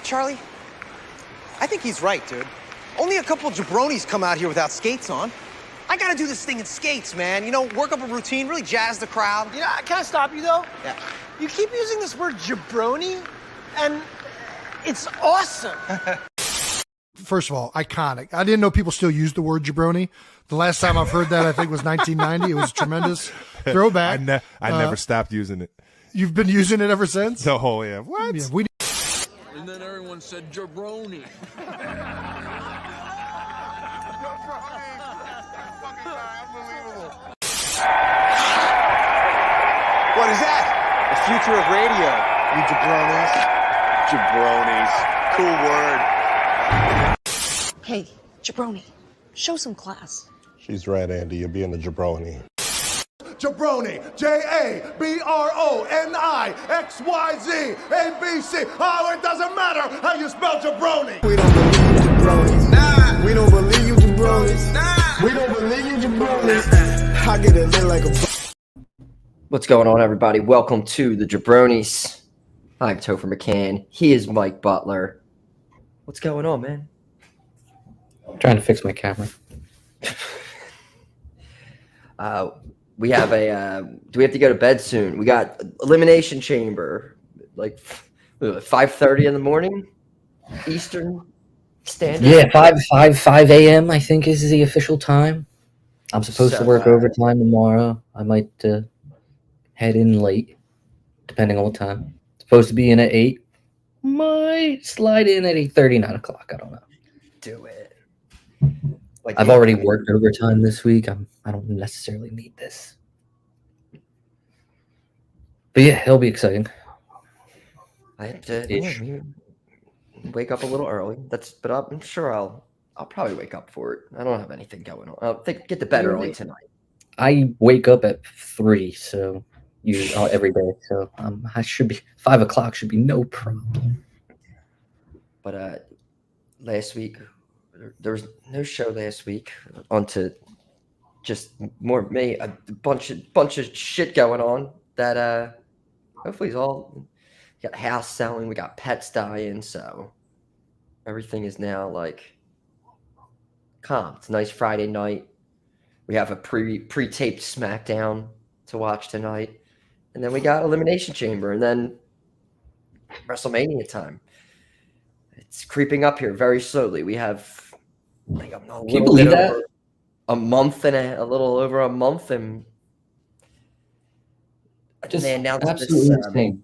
Charlie? I think he's right, dude. Only a couple jabronis come out here without skates on. I gotta do this thing in skates, man. You know, work up a routine, really jazz the crowd. You know, can I stop you, though? Yeah. You keep using this word jaBROni, and it's awesome. First of all, iconic. I didn't know people still use the word jaBROni. The last time I've heard that, I think, was 1990. It was a tremendous throwback. I never stopped using it. You've been using it ever since? Oh, yeah. What? Yeah, And then everyone said jaBROni. What is that? The future of radio, you jabronis. jaBROnis. Cool word. Hey, jaBROni, show some class. She's right, Andy. You're being a jaBROni. jaBROni, JABRONI, ABC. Oh, it doesn't matter how you spell jaBROni. We don't believe you jabronis. Nah. We don't believe you jabronis. Nah. We don't believe you jabronis. I get it lit like a... What's going on, everybody? Welcome to the jaBROnis. I'm Topher McCann. He is Mike Butler. What's going on, man? I'm trying to fix my camera. We have do we have to go to bed soon? We got Elimination Chamber, like 5:30 in the morning, Eastern Standard. Yeah, 5 a.m. I think is the official time. I'm supposed to work overtime tomorrow. I might head in late, depending on what time. Supposed to be in at 8. Might slide in at 8:30, 9 o'clock. I don't know. Do it. I've already worked overtime this week. I don't necessarily need this. But yeah, it'll be exciting. I have to wake up a little early. But I'm sure I'll probably wake up for it. I don't have anything going on. I'll get to bed early tonight. I wake up at 3, so every day. So I should be 5 o'clock should be no problem. But last week there was no show last week. On to just more me, a bunch of shit going on that hopefully is all. We got house selling, we got pets dying, so everything is now like calm. It's a nice Friday night. We have a pre-taped SmackDown to watch tonight, and then we got Elimination Chamber, and then WrestleMania time. It's creeping up here very slowly. We have like a little bit over a month and a little over a month, and just they announced absolutely this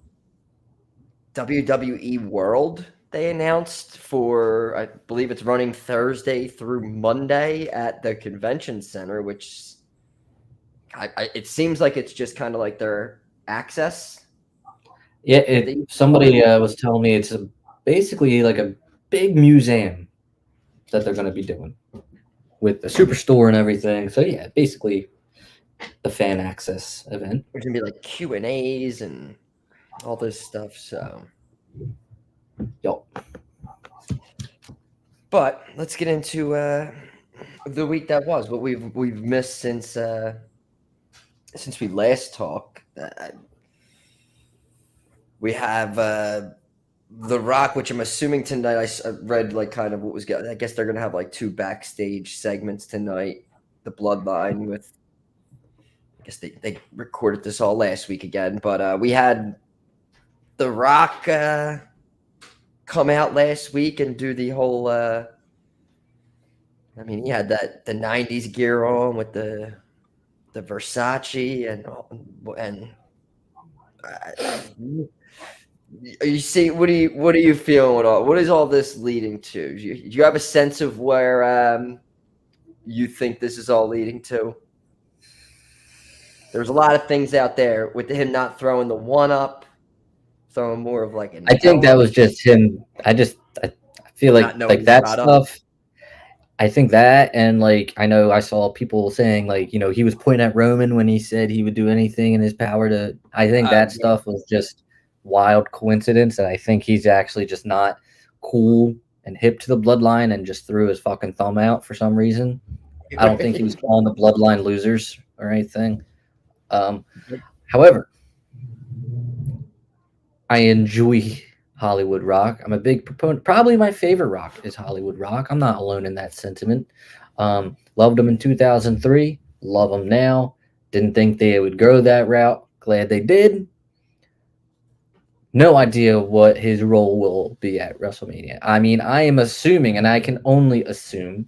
WWE World. They announced for, I believe it's running Thursday through Monday at the convention center, which it seems like it's just kind of like their access. Yeah, somebody was telling me it's basically like a big museum that they're going to be doing with the superstore and everything. So yeah, basically the fan access event. There's going to be like Q&As and all this stuff. So, but let's get into the week that was. What we've missed since we last talked. We have The Rock, which I'm assuming tonight. I read like kind of what was. I guess they're gonna have like 2 backstage segments tonight. The Bloodline with. I guess they recorded this all last week again, but we had The Rock come out last week and do the whole. I mean, he had the 90s gear on with the Versace and. You see, what are you feeling with all? What is all this leading to? Do you have a sense of where you think this is all leading to? There's a lot of things out there with him not throwing the 1-up, throwing more of like an. I think that was just him. I feel like that stuff. I think that, and like I know I saw people saying like he was pointing at Roman when he said he would do anything in his power to. I think that stuff was just wild coincidence, and I think he's actually just not cool and hip to the Bloodline and just threw his fucking thumb out for some reason. I don't think he was calling the Bloodline losers or anything. However, I enjoy Hollywood Rock. I'm a big proponent. Probably my favorite Rock is Hollywood Rock. I'm not alone in that sentiment. Loved him in 2003. Love him now. Didn't think they would go that route. Glad they did. No idea what his role will be at WrestleMania. I mean, I am assuming, and I can only assume,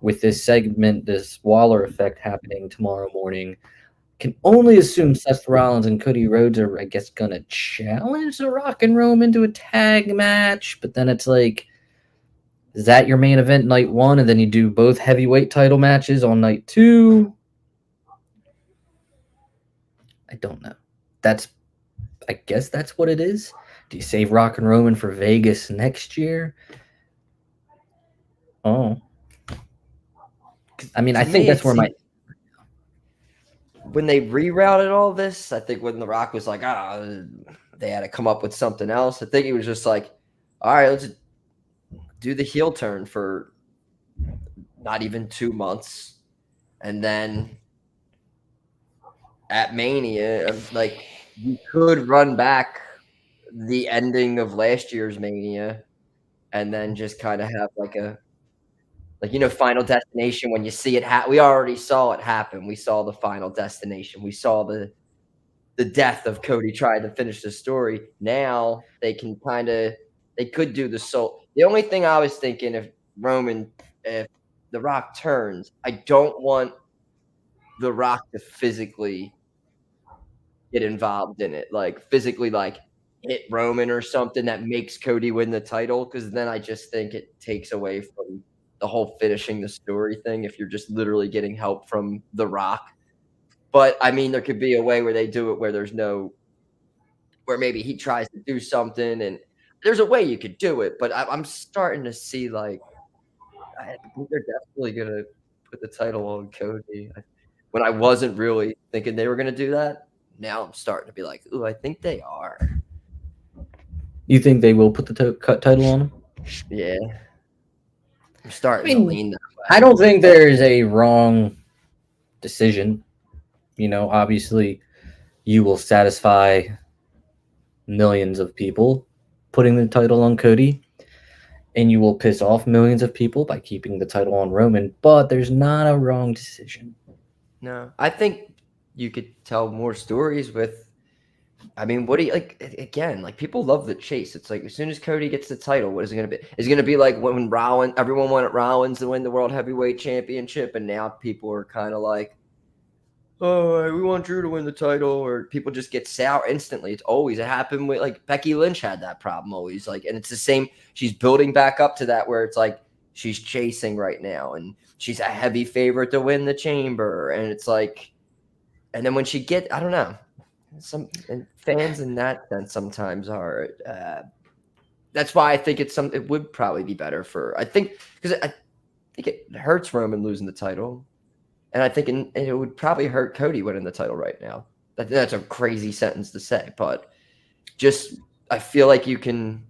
with this segment, this Waller effect happening tomorrow morning, can only assume Seth Rollins and Cody Rhodes are, I guess, going to challenge The Rock and Roman to a tag match. But then it's like, is that your main event night 1, and then you do both heavyweight title matches on night 2? I don't know. I guess that's what it is. Do you save Rock and Roman for Vegas next year? Oh. I mean, I think that's where when they rerouted all this, I think when The Rock was like, they had to come up with something else. I think he was just like, all right, let's do the heel turn for not even 2 months. And then at Mania, like, you could run back the ending of last year's Mania and then just kind of have like a, Final Destination. When you see it we already saw it happen. We saw the Final Destination. We saw the death of Cody trying to finish the story. Now they can they could do the soul. The only thing I was thinking, if The Rock turns, I don't want The Rock to physically get involved in it, like physically, like hit Roman or something that makes Cody win the title, because then I just think it takes away from the whole finishing the story thing if you're just literally getting help from The Rock. But I mean, there could be a way where they do it where maybe he tries to do something, and there's a way you could do it. But I'm starting to see, like, I think they're definitely gonna put the title on Cody. When I wasn't really thinking they were gonna do that, now I'm starting to be like, ooh, I think they are. You think they will put the title on him? Yeah. I'm starting to lean that way. I don't think there is a wrong decision. Obviously, you will satisfy millions of people putting the title on Cody, and you will piss off millions of people by keeping the title on Roman, but there's not a wrong decision. No, I think you could tell more stories with, I mean, what do you like? Again, like, people love the chase. It's like, as soon as Cody gets the title, what is it going to be? Is it going to be like when everyone wanted Rollins to win the World Heavyweight Championship, and now people are kind of like, oh, we want Drew to win the title, or people just get sour instantly. It happened with, like, Becky Lynch had that problem always, like, and it's the same. She's building back up to that, where it's like she's chasing right now, and she's a heavy favorite to win the Chamber, and it's like, and then when she I don't know. And fans in that sense sometimes are. That's why I think it would probably be better because I think it hurts Roman losing the title, and I think it would probably hurt Cody winning the title right now. That's a crazy sentence to say, but I feel like you can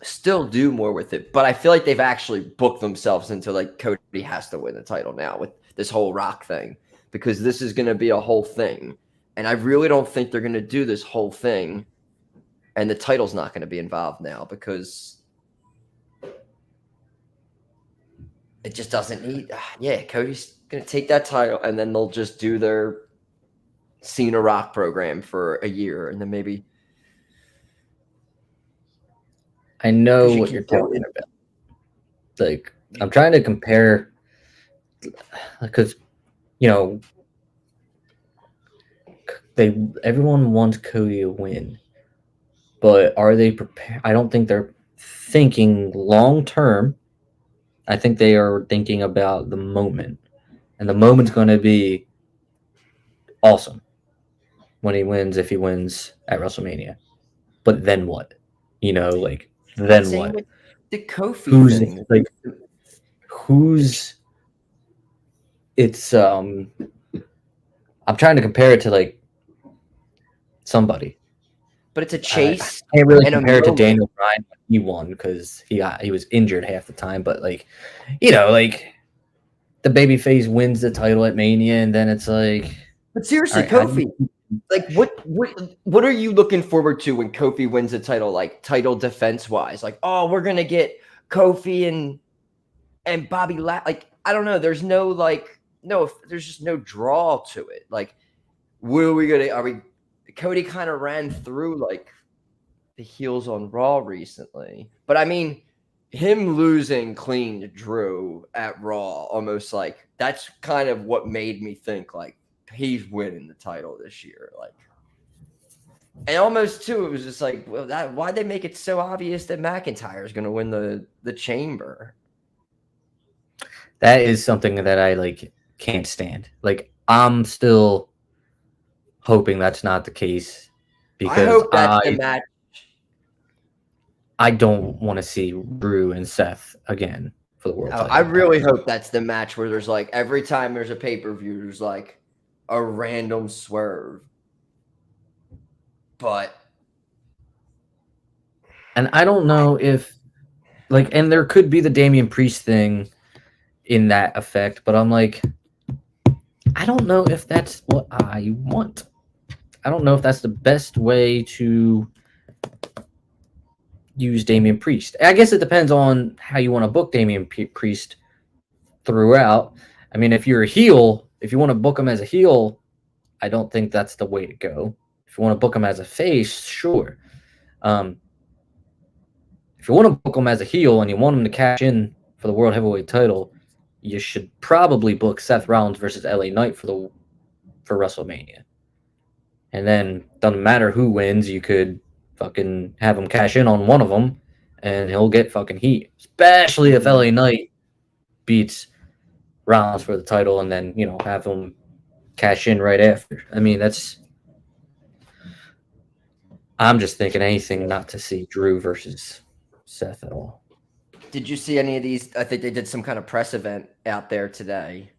still do more with it. But I feel like they've actually booked themselves into, like, Cody has to win the title now with this whole Rock thing, because this is going to be a whole thing. And I really don't think they're going to do this whole thing, and the title's not going to be involved now, because it just doesn't need. Cody's going to take that title, and then they'll just do their Cena Rock program for a year, and then maybe. I know what you're talking about. Like, I'm trying to compare, because, everyone wants Cody to win, but are they prepared? I don't think they're thinking long term. I think they are thinking about the moment, and the moment's going to be awesome when he wins, if he wins at WrestleMania. But then what? Then Same what? with the Kofi thing. It's I'm trying to compare it to, like, somebody, but it's a chase. I can't really compare it to Daniel Bryan when he won, because he was injured half the time. But, like, like, the babyface wins the title at Mania, and then it's like. But seriously, right, Kofi, like what are you looking forward to when Kofi wins the title? Like title defense wise, like oh, we're gonna get Kofi and Bobby like I don't know. There's no there's just no draw to it. Like, Cody kind of ran through like the heels on Raw recently, but I mean, him losing clean to Drew at Raw, almost like that's kind of what made me think like he's winning the title this year. Like, and almost too, it was just like, well, why'd they make it so obvious that McIntyre is going to win the Chamber? That is something that I like can't stand. Like, I'm still hoping that's not the case because I hope that's the match. I don't want to see Drew and Seth again for the world title. I really hope that's the match where there's like every time there's a pay-per-view, there's like a random swerve. And I don't know if like, and there could be the Damian Priest thing in that effect, but I'm like, I don't know if that's what I want. I don't know if that's the best way to use Damian Priest. I guess it depends on how you want to book Damian Priest throughout. I mean, if you're a heel, if you want to book him as a heel, I don't think that's the way to go. If you want to book him as a face, sure. If you want to book him as a heel and you want him to cash in for the World Heavyweight title, you should probably book Seth Rollins versus LA Knight for WrestleMania. And then doesn't matter who wins, you could fucking have him cash in on one of them and he'll get fucking heat. Especially if LA Knight beats Rollins for the title and then, you know, have him cash in right after. I mean, I'm just thinking anything not to see Drew versus Seth at all. Did you see any of these? I think they did some kind of press event out there today.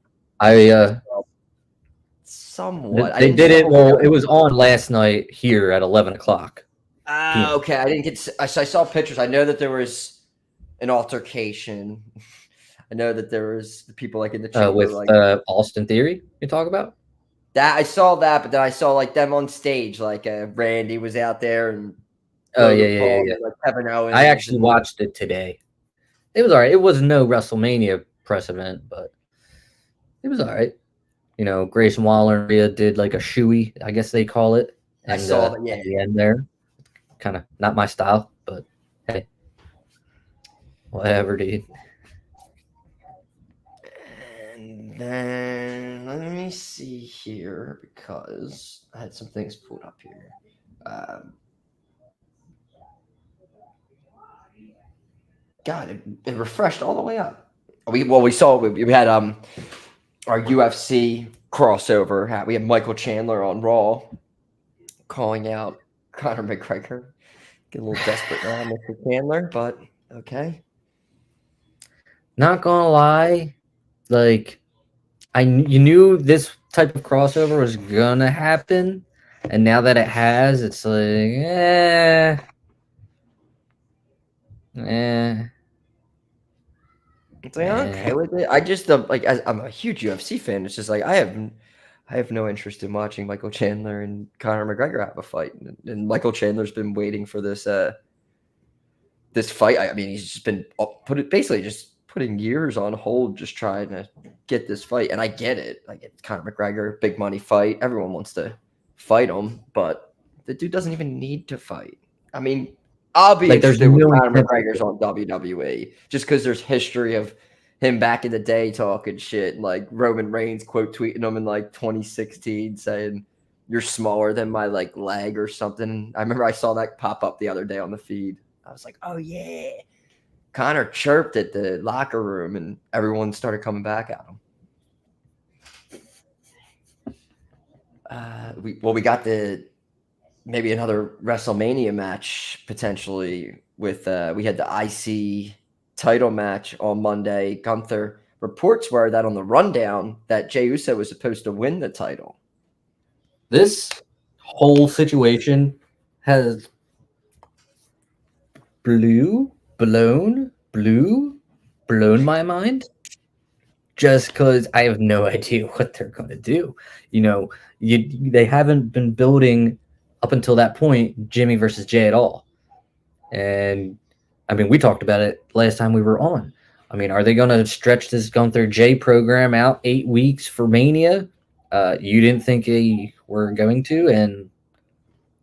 Somewhat. They did it. Well, it was on last night here at 11 o'clock. Okay. I didn't get. I saw pictures. I know that there was an altercation. I know that there was the people like in the chamber with like Austin Theory. You talk about that. I saw that, but then I saw like them on stage. Like Randy was out there and yeah. Like Kevin Owens. I actually watched it today. It was all right. It was no WrestleMania press event, but it was all right. You know, Grayson Waller and Rhea did like a shoey, I guess they call it. And, I saw that, yeah. At the end there. Kind of not my style, but hey. Whatever, dude. And then let me see here because I had some things pulled up here. God, it refreshed all the way up. We had our UFC crossover. We had Michael Chandler on Raw calling out Conor McGregor. Get a little desperate now, Mr. Chandler, but okay. Not gonna lie, like you knew this type of crossover was gonna happen, and now that it has, it's like It's like, I'm okay with it. I just like I'm a huge UFC fan. It's just like I have no interest in watching Michael Chandler and Conor McGregor have a fight. And Michael Chandler's been waiting for this this fight. I mean, he's just been basically just putting years on hold, just trying to get this fight. And I get it. I get Conor McGregor, big money fight. Everyone wants to fight him, but the dude doesn't even need to fight. I mean, I'll be interested when Conor McGregor's on WWE just because there's history of him back in the day talking shit, like Roman Reigns quote tweeting him in like 2016 saying, "You're smaller than my like leg" or something. I remember I saw that pop up the other day on the feed. I was like, "Oh yeah." Conor chirped at the locker room and everyone started coming back at him. We got maybe another WrestleMania match potentially with we had the IC title match on Monday. Gunther, reports were that on the rundown that Jey Uso was supposed to win the title. This whole situation has blown my mind. just because I have no idea what they're going to do. They haven't been building up until that point Jimmy versus Jay at all. And I mean, we talked about it last time we were on. I mean, are they going to stretch this Gunther Jay program out 8 weeks for Mania? You didn't think they were going to, and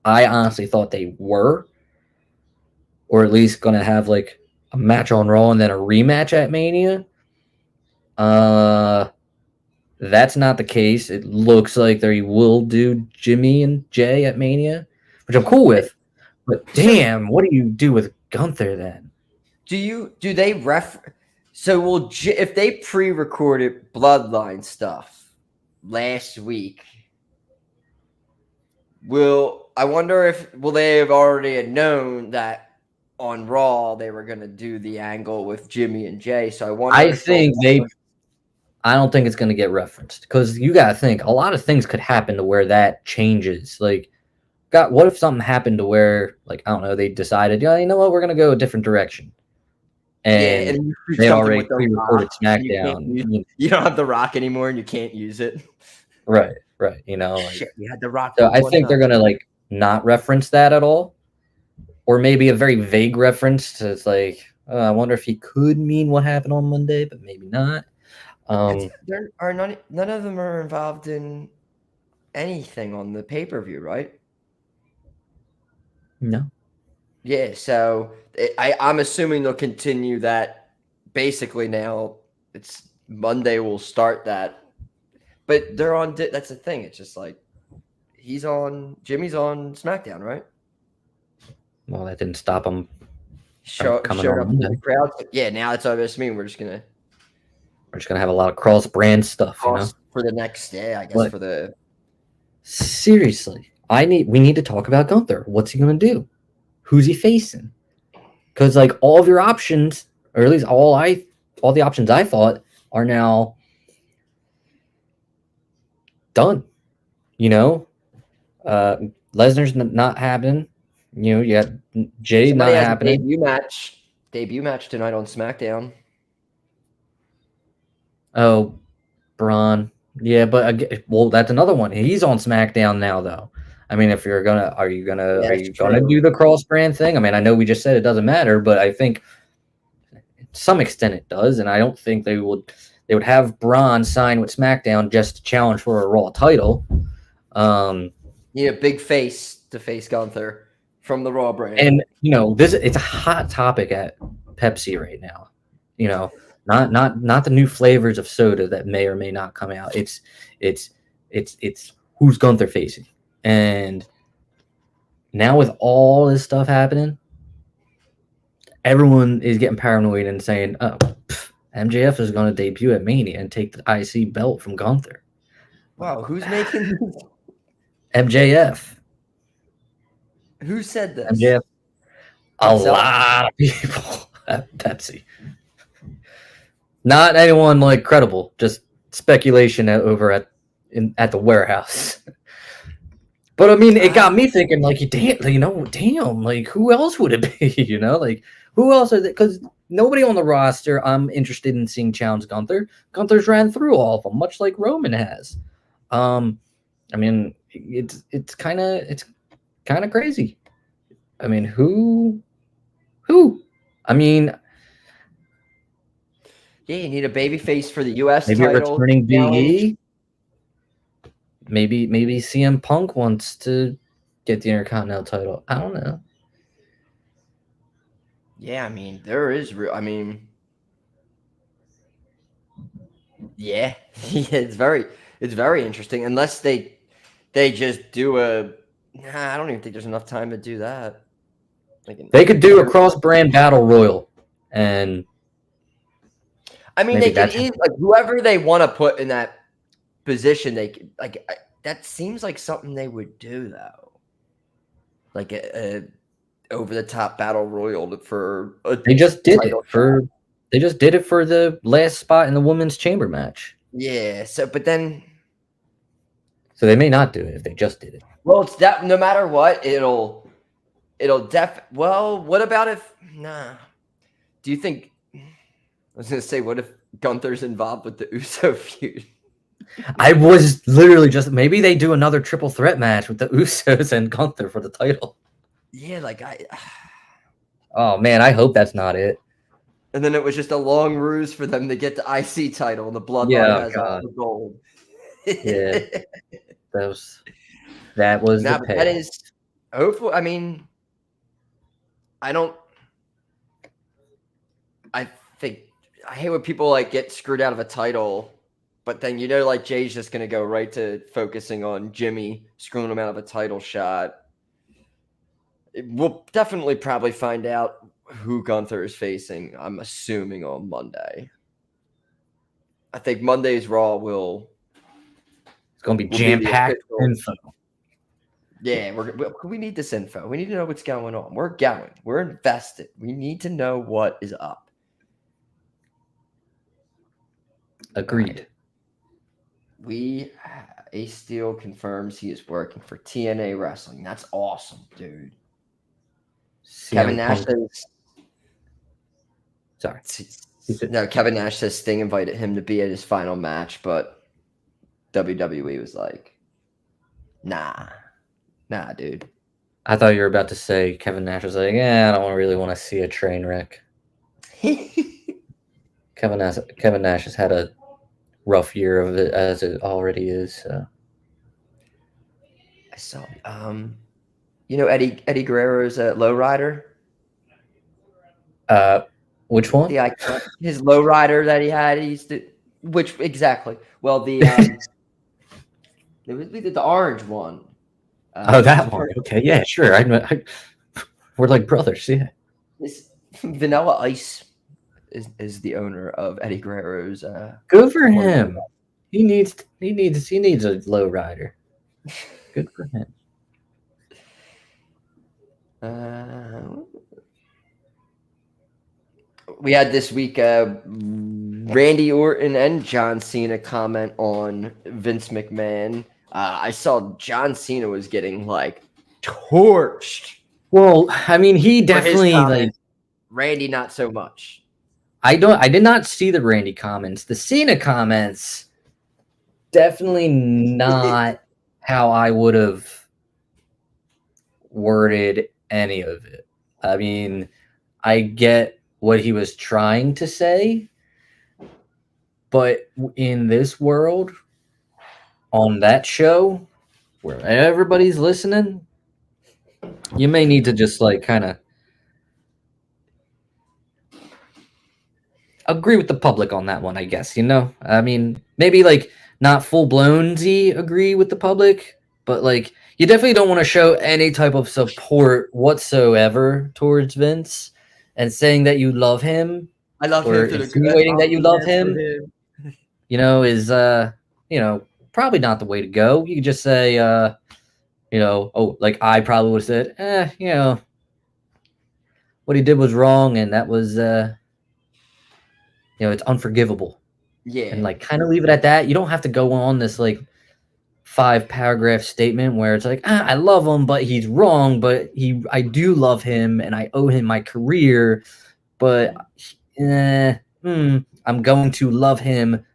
I honestly thought they were, or at least going to have like a match on Raw and then a rematch at Mania. That's not the case. It looks like they will do Jimmy and Jay at Mania, which I'm cool with. But damn, what do you do with Gunther then? Do they So if they pre-recorded Bloodline stuff last week, I wonder if they have already known that on Raw they were going to do the angle with Jimmy and Jay. So I wonder. I don't think it's going to get referenced because you got to think a lot of things could happen to where that changes. Like, what if something happened to where, like, I don't know, they decided, you know what, we're going to go a different direction. And they already pre-recorded SmackDown. You don't have The Rock anymore and you can't use it. Right. You had The Rock. So I think they're going to, like, not reference that at all. Or maybe a very vague reference to, it's like, I wonder if he could mean what happened on Monday, but maybe not. None of them are involved in anything on the pay-per-view, right? No. Yeah, so I'm assuming they'll continue that. Basically, now it's Monday. Will start that, but they're on. That's the thing. It's just like Jimmy's on SmackDown, right? Well, that didn't stop him. Showed up in the crowd. Yeah, now that's what I mean. We're just gonna have a lot of cross brand stuff, for the next day. I guess seriously, we need to talk about Gunther. What's he gonna do? Who's he facing? Because like all of your options, or at least all the options I thought are now done. Lesnar's not happening. You got Jay not happening. Debut match tonight on SmackDown. Oh, Braun. Yeah, but that's another one. He's on SmackDown now, though. I mean, are you gonna do the cross brand thing? I mean, I know we just said it doesn't matter, but I think to some extent it does, and I don't think they would have Braun sign with SmackDown just to challenge for a Raw title. Big face to face Gunther from the Raw brand. And it's a hot topic at Pepsi right now. Not the new flavors of soda that may or may not come out. It's who's Gunther facing. And now with all this stuff happening, everyone is getting paranoid and saying, MJF is going to debut at Mania and take the IC belt from Gunther. Wow, who's making this? MJF. Who said this? MJF. A lot of people at Pepsi. Not anyone like credible, just speculation over at the warehouse. But I mean, it got me thinking, like, damn, like, who else would it be? Like, who else? Because nobody on the roster I'm interested in seeing challenge Gunther. Gunther's ran through all of them, much like Roman has. I mean, it's kind of crazy. I mean, who? I mean, yeah, you need a baby face for the U.S. maybe title. Returning Big E. Maybe CM Punk wants to get the Intercontinental title. I don't know. Yeah, I mean, there is. Yeah, it's very interesting. Unless they just do I don't even think there's enough time to do that. They could do a cross-brand battle royal, and I mean, they could whoever they want to put in that position. They could, that seems like something they would do, though. Like a over-the-top battle royal for. They just did it for. They just did it for the last spot in the women's chamber match. Yeah. So they may not do it if they just did it. Well, it's that no matter what, it'll well, what about if do you think I was gonna say what if Gunther's involved with the Uso feud. I was literally just maybe they do another triple threat match with the Usos and Gunther for the title. Yeah, like Oh man, I hope that's not it. And then it was just a long ruse for them to get the IC title, and the Bloodline has all the gold. Yeah, that was the pay. That is hopeful. I mean, I think I hate when people like get screwed out of a title, but then like Jay's just gonna go right to focusing on Jimmy screwing him out of a title shot. We'll definitely probably find out who Gunther is facing. I'm assuming on Monday. I think Monday's Raw will. It's gonna be jam-packed info. Yeah, we need this info. We need to know what's going on. We're going. We're invested. We need to know what is up. Agreed. Ace Steel confirms he is working for TNA Wrestling. That's awesome, dude. Kevin Nash says. Sorry. No, Kevin Nash says Sting invited him to be at his final match, but WWE was like, nah, dude. I thought you were about to say Kevin Nash was like, yeah, I don't really want to see a train wreck. Kevin Nash has had a rough year of it as it already is. So. I saw, Eddie Guerrero's lowrider. Which one? His lowrider that he had. Which exactly? Well, the it was the orange one. That one. Okay, yeah, sure. We're like brothers. Yeah. This Vanilla Ice is the owner of Eddie Guerrero's. Good for him. He needs a low rider. Good for him. We had this week Randy Orton and John Cena comment on Vince McMahon. I saw John Cena was getting like torched. Well, I mean, he definitely like Randy, not so much. I did not see the Randy comments. The Cena comments, definitely not how I would have worded any of it. I mean, I get what he was trying to say, but in this world, on that show, where everybody's listening, you may need to just like kind of agree with the public on that one, I guess, I mean, maybe like not full-blown-y agree with the public, but like you definitely don't want to show any type of support whatsoever towards Vince and saying that you love him. I love or him. Insinuating that you love him, is probably not the way to go. You could just say, like I probably would have said, what he did was wrong, and that was it's unforgivable. Yeah. And like kind of leave it at that. You don't have to go on this like 5-paragraph statement where it's like, I love him, but he's wrong, but I do love him and I owe him my career, but I'm going to love him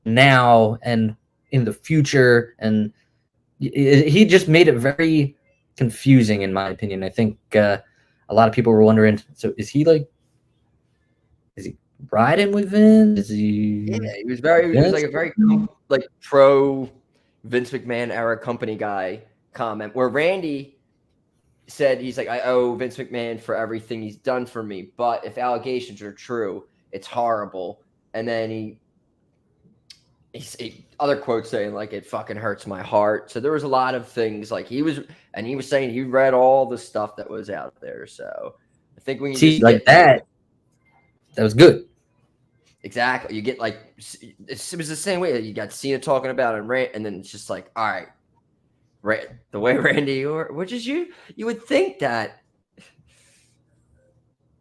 now and in the future. And he just made it very confusing, in my opinion. I think a lot of people were wondering, so is he riding with Vince? Is he? Yeah, he was like a very like pro Vince McMahon era company guy comment where Randy said he's like, I owe Vince McMahon for everything he's done for me, but if allegations are true, it's horrible. And then he other quotes saying like it fucking hurts my heart. So there was a lot of things like he was saying he read all the stuff that was out there. So I think when you see like that was good. Exactly. You get like it was the same way that you got Cena talking about and rant, and then it's just like, all right, the way Randy which is you would think that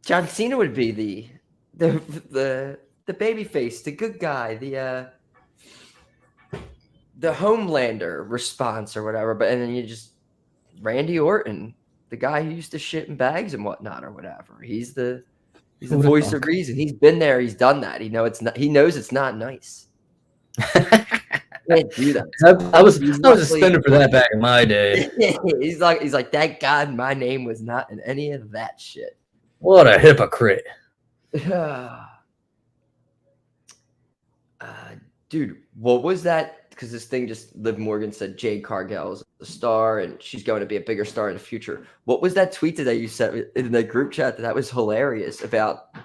John Cena would be the baby face, the good guy, the Homelander response or whatever, and then you just Randy Orton, the guy who used to shit in bags and whatnot or whatever. He's the He's the voice of reason. He's been there. He's done that. He knows it's not nice. Can't do that. I was a spender for that back in my day. he's like, thank God my name was not in any of that shit. What a hypocrite. Dude, what was that? Because this thing just, Liv Morgan said Jade Cargill's a star and she's going to be a bigger star in the future. What was that tweet that you sent in the group chat that was hilarious about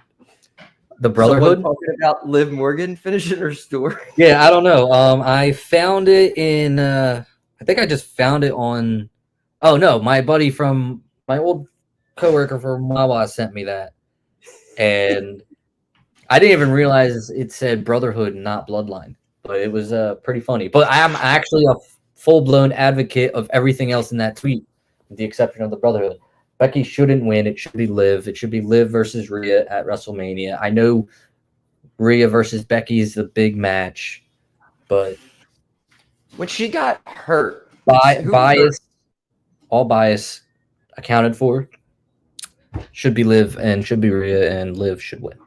the Brotherhood? Talking about Liv Morgan finishing her story. Yeah, I don't know. I found it in, I think I just found it on, oh no, my buddy from my old coworker from Wawa sent me that. And I didn't even realize it said Brotherhood, not Bloodline. But it was pretty funny. But I am actually a full-blown advocate of everything else in that tweet, with the exception of the Brotherhood. Becky shouldn't win. It should be Liv. It should be Liv versus Rhea at WrestleMania. I know Rhea versus Becky is the big match, but when she got hurt, all bias accounted for, should be Liv and should be Rhea, and Liv should win.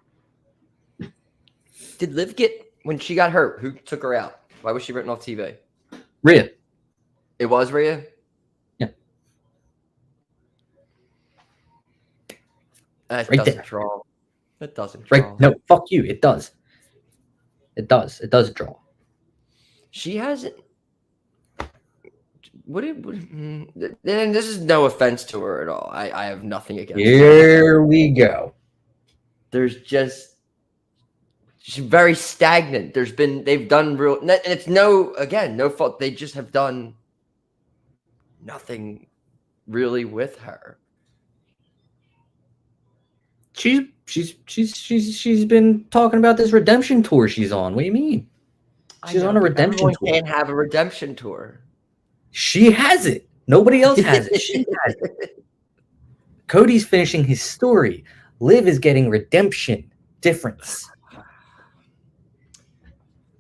Did Liv get, when she got hurt, who took her out? Why was she written off TV? Rhea. It was Rhea? Yeah. That right doesn't there. draw. That doesn't draw. Right. No, fuck you. It does. It does. It does draw. She hasn't. And this is no offense to her at all. I have nothing against her. Here we go. There's just, she's very stagnant. They've done real, and it's no fault. They just have done nothing really with her. She's been talking about this redemption tour she's on. What do you mean? She's on a redemption tour. Can't have a redemption tour. She has it. Nobody else has it. She has it. Cody's finishing his story. Liv is getting redemption. Difference.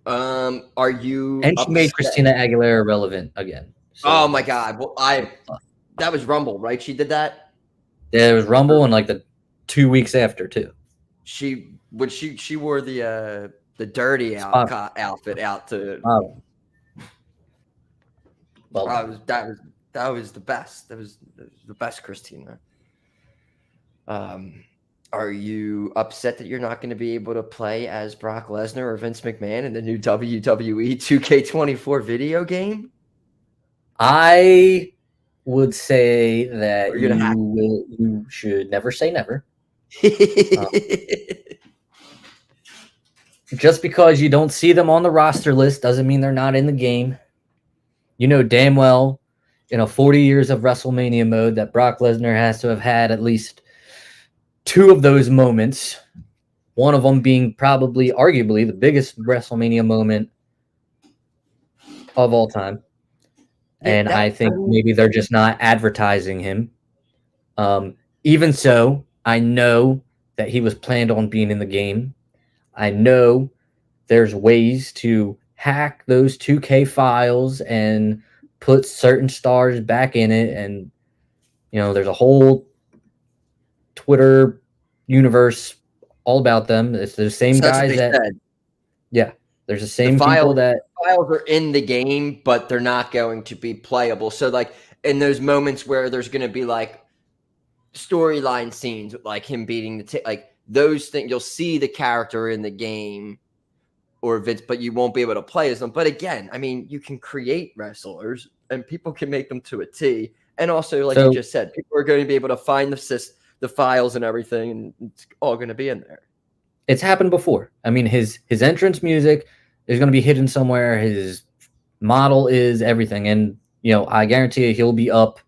Are you? And she made Christina Aguilera relevant again. So. Oh my God! Well, that was Rumble, right? She did that. Yeah, it was Rumble, and like the 2 weeks after too. She wore the dirty outfit out to. Well, that was the best. That was the best, Christina. Are you upset that you're not going to be able to play as Brock Lesnar or Vince McMahon in the new WWE 2K24 video game? I would say that you should never say never. Just because you don't see them on the roster list doesn't mean they're not in the game. You know damn well in a 40 years of WrestleMania mode that Brock Lesnar has to have had at least 2 of those moments, one of them being probably arguably the biggest WrestleMania moment of all time. And I think maybe they're just not advertising him. Even so, I know that he was planned on being in the game. I know there's ways to hack those 2K files and put certain stars back in it. And, there's a whole Twitter universe all about them. It's the same guys that said. Yeah, there's the same people that files are in the game, but they're not going to be playable. So like in those moments where there's going to be like storyline scenes, like him beating like those things, you'll see the character in the game or Vince, but you won't be able to play as them. But again, I mean, you can create wrestlers and people can make them to a T. And also, like you just said, people are going to be able to find the files and everything, and it's all going to be in there. It's happened before. I mean, his entrance music is going to be hidden somewhere. His model is everything. And, I guarantee you he'll be up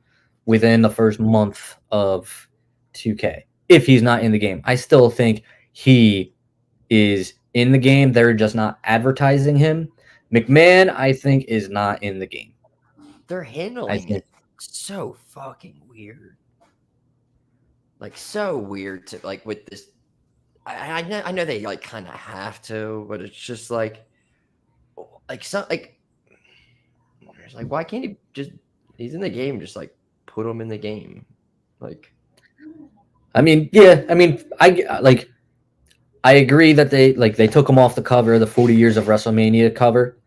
within the first month of 2K if he's not in the game. I still think he is in the game. They're just not advertising him. McMahon, I think, is not in the game. They're handling it so fucking weird. Like, so weird to, like, with this. I know they, like, kind of have to, but it's just, like, why can't he just, he's in the game, just, like, put him in the game? Like. I mean, yeah, I mean, I agree that they took him off the cover, the 40 years of WrestleMania cover.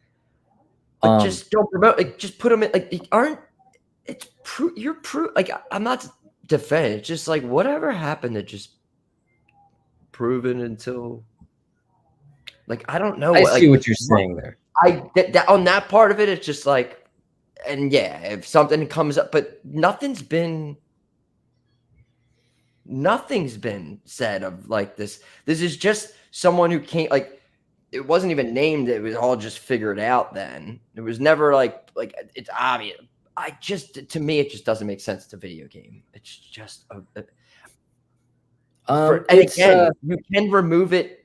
But just don't promote. Like, just put them in. Like, you're like, I'm not defending. It's just like whatever happened to just proven until. Like, I don't know. I see what you're saying there. On that part of it, it's just like, and yeah, if something comes up, but nothing's been said of like this. This is just someone who can't, like, it wasn't even named. It was all just figured out then. It was never like it's obvious. To me, it just doesn't make sense to video game. It's just, again, you can remove it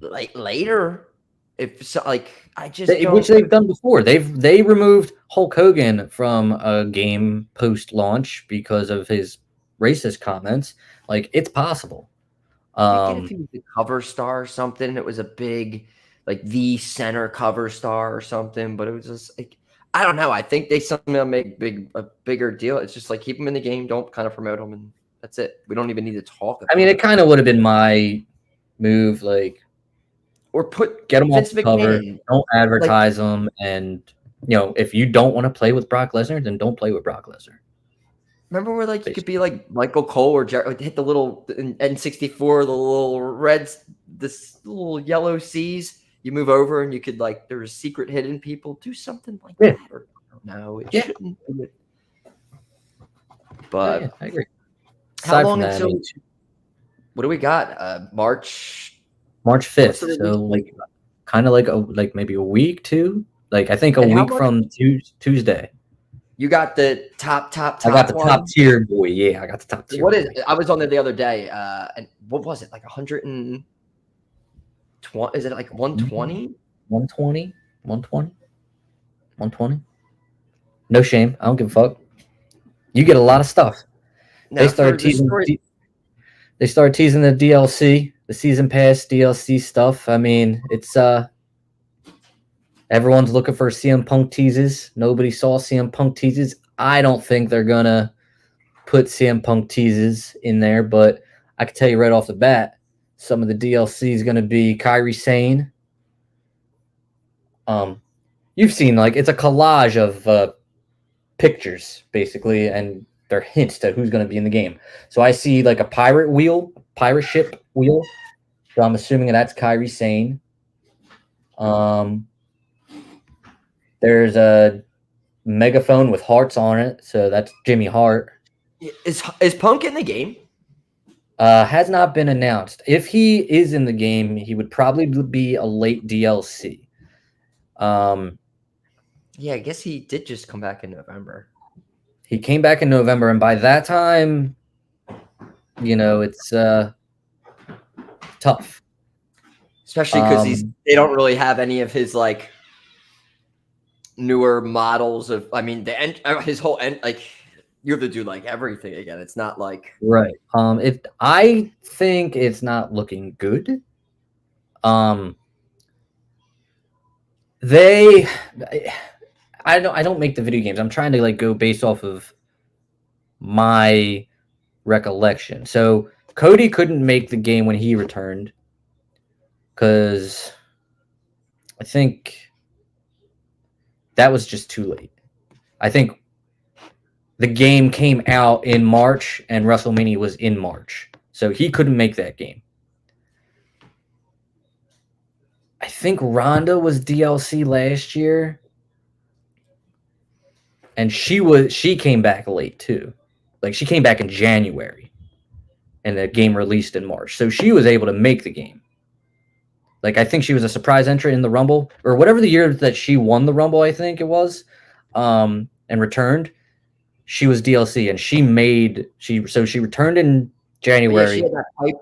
like later if so, like which they've done before. They removed Hulk Hogan from a game post launch because of his racist comments. Like, it's possible. I get if he was the cover star or something. It was a big, like, the center cover star or something. But it was just like, I don't know. I think they somehow make a bigger deal. It's just like, keep him in the game, don't kind of promote him, and that's it. We don't even need to talk about I mean, it kind of would have been my move, like, or get them Vince off the cover, McMahon. don't advertise them, and if you don't want to play with Brock Lesnar, then don't play with Brock Lesnar. Remember where like you could be like Michael Cole or hit the little N64, the little reds, this little yellow C's. You move over and you could, like, there's secret hidden people. Do something like that. Or, no, it shouldn't do it. But I agree. How long until? What do we got? March 5th. So like, kind of like maybe a week, too. Like, I think a week from Tuesday. You got the top. I got the top tier, boy. Yeah, I got the top tier. What is it? I was on there the other day, and what was it? Like 120? Is it like 120? 120? 120? 120? No shame. I don't give a fuck. You get a lot of stuff. Now, they started teasing the DLC, the season pass DLC stuff. I mean, it's everyone's looking for CM Punk teases. Nobody saw CM Punk teases. I don't think they're gonna put CM Punk teases in there, but I can tell you right off the bat, some of the DLC is gonna be Kairi Sane. You've seen, like, it's a collage of pictures basically, and they're hints to who's gonna be in the game. So I see like a pirate ship wheel. So I'm assuming that's Kairi Sane. There's a megaphone with hearts on it, so that's Jimmy Hart. Is Punk in the game? Has not been announced. If he is in the game, he would probably be a late DLC. Yeah, I guess he did just come back in November. He came back in November, and by that time, it's tough. Especially because they don't really have any of his, like, newer models of. I mean, his whole like, you have to do like everything again. It's not like right. I think it's not looking good. I don't make the video games. I'm trying to, like, go based off of my recollection. So Cody couldn't make the game when he returned because I think that was just too late. I think the game came out in March and WrestleMania was in March. So he couldn't make that game. I think Ronda was DLC last year. And she came back late too. Like, she came back in January. And the game released in March. So she was able to make the game. Like, I think she was a surprise entrant in the Rumble, or whatever the year that she won the Rumble, I think it was, and returned. She was DLC, and she returned in January. Yeah,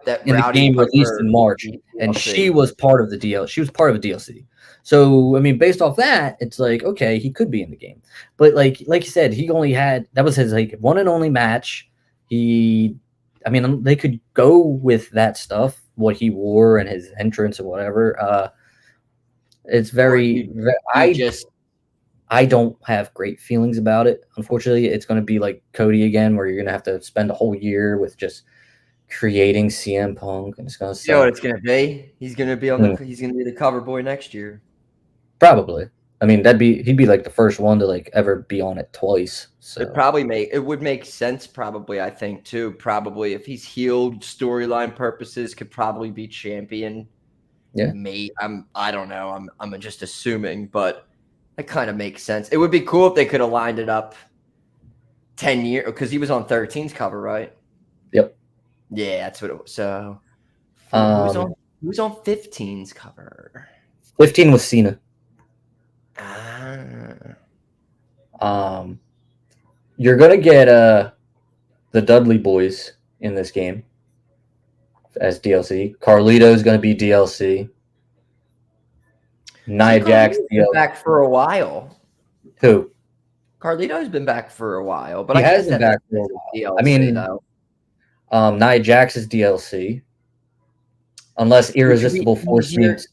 that and the game released in March, and she was part of the DLC. She was part of a DLC. So, I mean, based off that, it's like, okay, he could be in the game. But like you said, he only had, that was his, like, one and only match. They could go with that stuff, what he wore and his entrance and whatever. It's very, I don't have great feelings about it. Unfortunately, it's going to be like Cody again, where you're going to have to spend a whole year with just creating CM Punk, and it's gonna You know what suck. it's gonna be? He's gonna be he's gonna be the cover boy next year. Probably. I mean, he'd be like the first one to like ever be on it twice. So It would make sense, probably, I think, too. Probably if he's healed, storyline purposes, could probably be champion. Yeah. I don't know. I'm just assuming, but that kind of makes sense. It would be cool if they could have lined it up 10 years, because he was on 13's cover, right? Yep. Yeah, that's what it was. So who was on 15's cover? 15 was Cena. You're gonna get the Dudley Boys in this game as DLC. Carlito's gonna be DLC. Nia Jax been back for a while. Who? Carlito's been back for a while, but He I has guess been that back for a while. DLC, I mean, though. Nia Jax is DLC, unless Irresistible Force means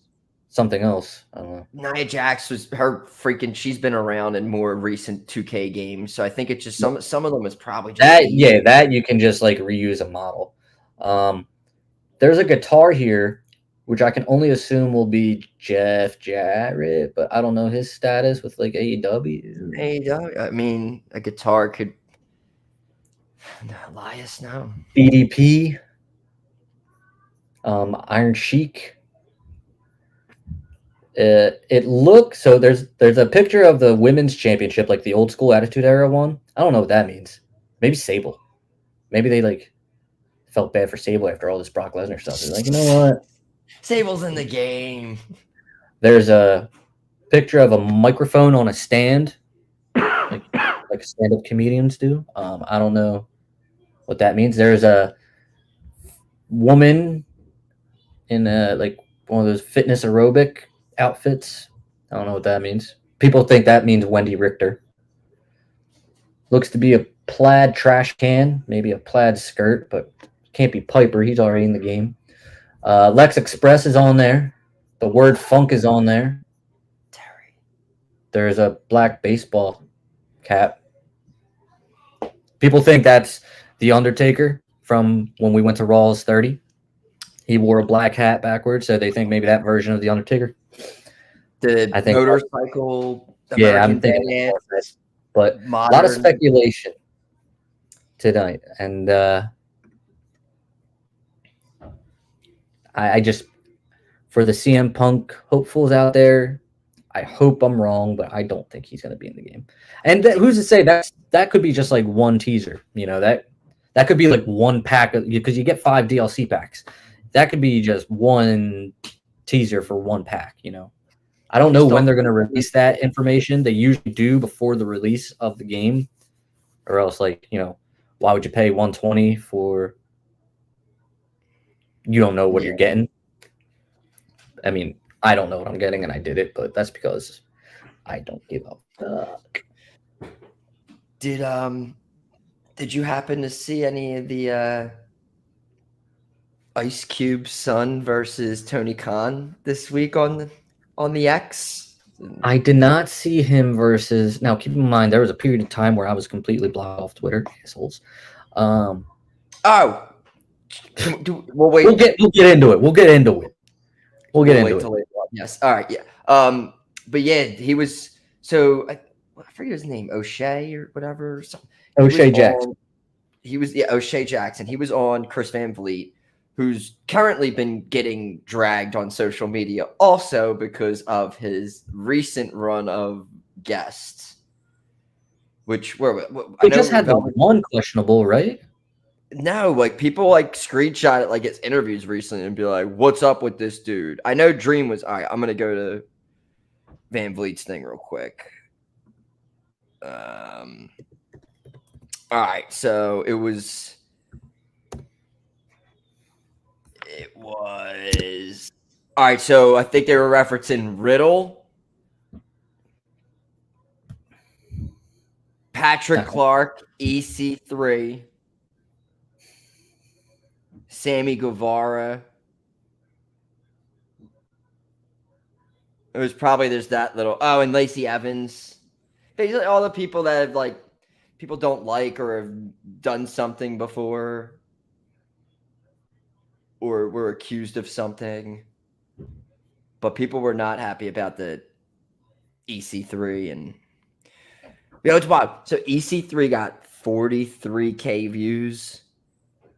something else. I don't know. Nia Jax she's been around in more recent 2K games, so I think it's just some of them is probably just that you can just like reuse a model. There's a guitar here, which I can only assume will be Jeff Jarrett, but I don't know his status with like AEW. AEW, I mean, a guitar could. Elias, no. BDP, Iron Sheik. It looks so. There's a picture of the women's championship, like the old school Attitude Era one. I don't know what that means. Maybe Sable. Maybe they like felt bad for Sable after all this Brock Lesnar stuff. They're like, you know what? Sable's in the game. There's a picture of a microphone on a stand, like stand-up comedians do. I don't know what that means. There's a woman in like one of those fitness aerobic outfits. I don't know what that means. People think that means Wendy Richter. Looks to be a plaid trash can, maybe a plaid skirt, but can't be Piper. He's already in the game. Lex Express is on there. The word funk is on there. Terry. There's a black baseball cap. People think that's The Undertaker from when we went to Raw's 30. He wore a black hat backwards, so they think maybe that version of The Undertaker. I think motorcycle. Yeah, I'm thinking this, but a lot of speculation tonight, and I just, for the CM Punk hopefuls out there, I hope I'm wrong, but I don't think he's going to be in the game. And who's to say that could be just like one teaser? You know, that could be like one pack because you get 5 DLC packs. That could be just one teaser for one pack. You know, I don't know when they're going to release that information. They usually do before the release of the game, or else, like, you know, why would you pay $120 for? You don't know what you're getting. I mean, I don't know what I'm getting, and I did it, but that's because I don't give a fuck. Did you happen to see any of the Ice Cube son versus Tony Khan this week on the X? I did not see him versus. Now, keep in mind, there was a period of time where I was completely blocked off Twitter, assholes. We'll wait. We'll get into it. We'll get into it. Yes. All right. Yeah. But yeah, he was. So I forget his name, O'Shea or whatever. O'Shea Jackson. O'Shea Jackson. He was on Chris Van Vliet, who's currently been getting dragged on social media also because of his recent run of guests, which we just had the one questionable, right? No, like people like screenshot it like it's interviews recently and be like, "What's up with this dude?" I know Dream was all right. I'm gonna go to Van Vliet's thing real quick. All right, so it was all right. So I think they were referencing Riddle, Patrick Clark, EC3. Sammy Guevara. It was probably there's that little and Lacey Evans. Basically all the people that have like people don't like or have done something before. or were accused of something. But people were not happy about the EC3 and it's wild. So EC3 got 43K views.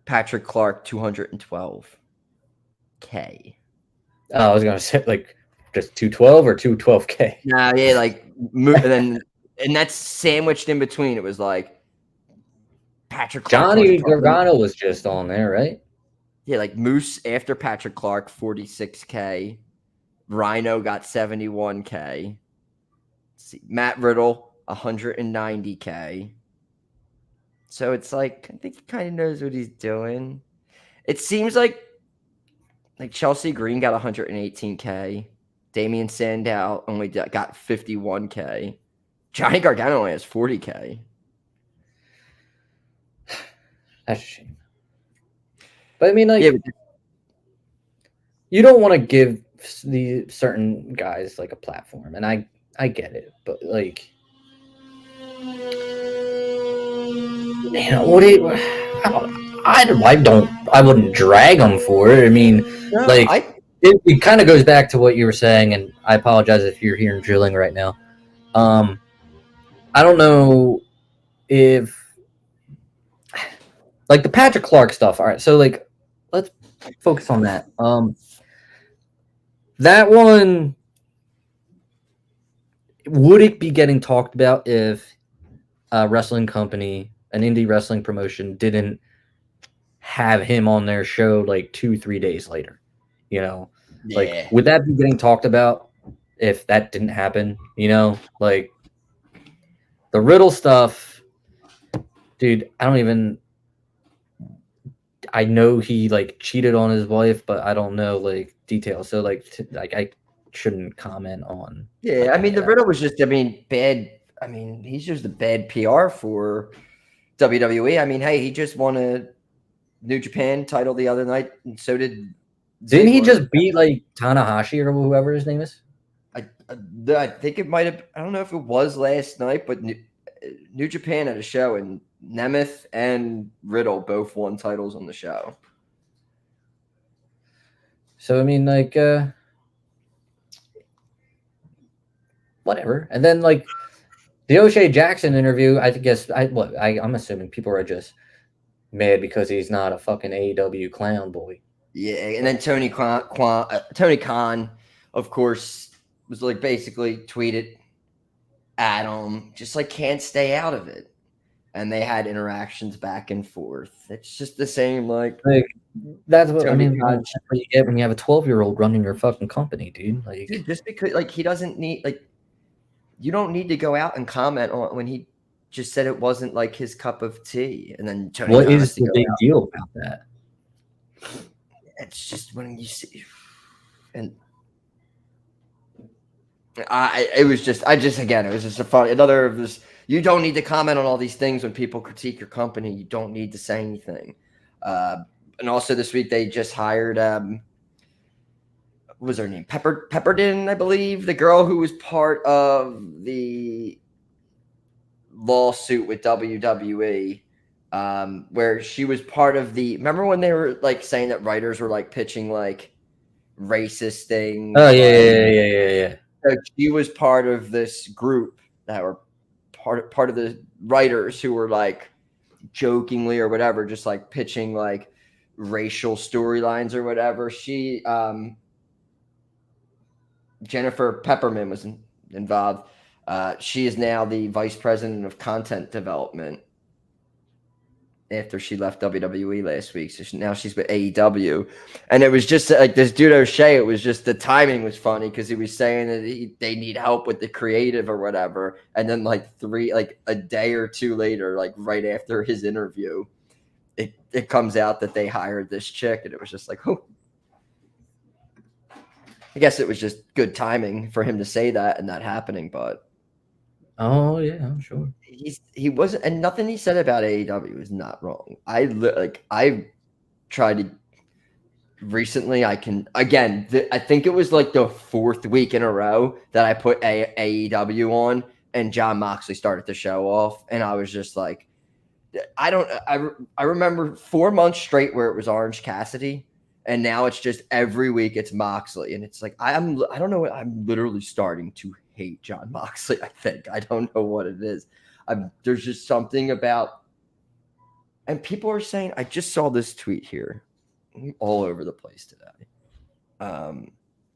Patrick Clark 212K. I was gonna say like just 212 or 212K. Nah, yeah, like and that's sandwiched in between. It was like Patrick Clark. Johnny Gargano was just on there, right? Yeah, like Moose after Patrick Clark 46K. Rhino got 71K. See, Matt Riddle 190K. So it's like I think he kind of knows what he's doing. It seems like Chelsea Green got 118K. Damian Sandow only got 51K. Johnny Gargano only has 40K. That's a shame. But I mean, like, you don't want to give the certain guys like a platform, and I get it, but like, I wouldn't drag them for it. I mean, it kind of goes back to what you were saying, and I apologize if you're hearing drilling right now. I don't know if like the Patrick Clark stuff. All right, so like let's focus on that. That one, would it be getting talked about if a wrestling company, an indie wrestling promotion, didn't have him on their show like 2-3 days later? Like, would that be getting talked about if that didn't happen? Like the Riddle stuff, dude, I know he like cheated on his wife, but I don't know like details. So like I shouldn't comment on. Yeah, I mean the Riddle was just bad. I mean he's just a bad PR for WWE. I mean, hey, he just won a New Japan title the other night, and so did. Didn't he just beat like Tanahashi or whoever his name is? I think it might have. I don't know if it was last night, but New Japan had a show, and Nemeth and Riddle both won titles on the show. So I mean, like, whatever. And then like the O'Shea Jackson interview, I'm assuming people are just mad because he's not a fucking AEW clown boy. Yeah, and then Tony Khan, of course, was like basically tweeted at him, just like can't stay out of it. And they had interactions back and forth. It's just the same, like that's what Tony Khan, that's what you get when you have a 12-year-old running your fucking company, dude. Like, dude, just because like he doesn't need you don't need to go out and comment on when he just said it wasn't like his cup of tea. And then Tony what is the big deal about that? It's just when you see, and it was just a fun another of this. You don't need to comment on all these things when people critique your company. You don't need to say anything. And also this week they just hired what was her name? Pepperdin, I believe, the girl who was part of the lawsuit with WWE. Where she was part of the. Remember when they were like saying that writers were like pitching like racist things? Oh yeah. So she was part of this group that were part of the writers who were like jokingly or whatever, just like pitching like racial storylines or whatever. She, Jennifer Pepperman was involved. She is now the vice president of content development. After she left WWE last week. So now she's with AEW. And it was just like this dude O'Shea, it was just the timing was funny because he was saying that they need help with the creative or whatever. And then like a day or two later, like right after his interview, it comes out that they hired this chick. And it was just like, oh. I guess it was just good timing for him to say that and that happening, but. Oh yeah, I'm sure. He wasn't, and nothing he said about AEW is not wrong. I tried to recently. I think it was like the 4th week in a row that I put AEW on, and Jon Moxley started the show off, and I was just like, I remember 4 months straight where it was Orange Cassidy, And now it's just every week it's Moxley. And it's like, I don't know. I'm literally starting to hate Jon Moxley, I think. I don't know what it is. There's just something about, and people are saying, I just saw this tweet here all over the place today.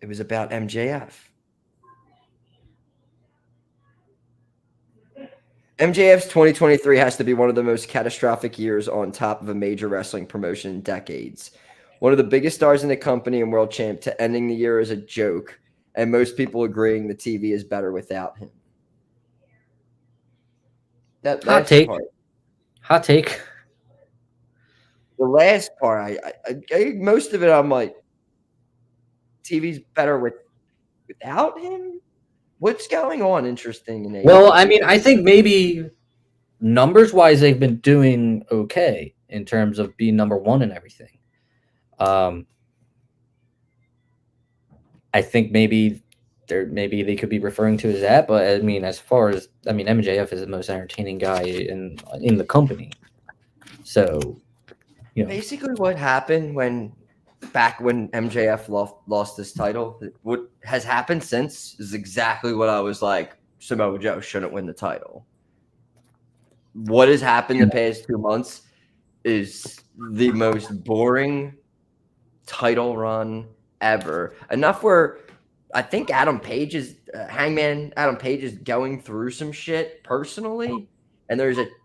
It was about MJF. MJF's 2023 has to be one of the most catastrophic years on top of a major wrestling promotion in decades. One of the biggest stars in the company and world champ to ending the year as a joke, and most people agreeing the TV is better without him. That Hot take. Hot take. The last part, I most of it, I'm like, TV's better without him. What's going on? Interesting. In well, I mean, I think maybe numbers wise, they've been doing okay in terms of being number one and everything. I think maybe they could be referring to as that, but I mean, as far as MJF is the most entertaining guy in the company. So, you know, basically what happened back when MJF lost this title, what has happened since is exactly what I was like. Samoa Joe shouldn't win the title. What has happened the past 2 months is the most boring title run ever. Enough where I think Hangman Adam Page is going through some shit personally, and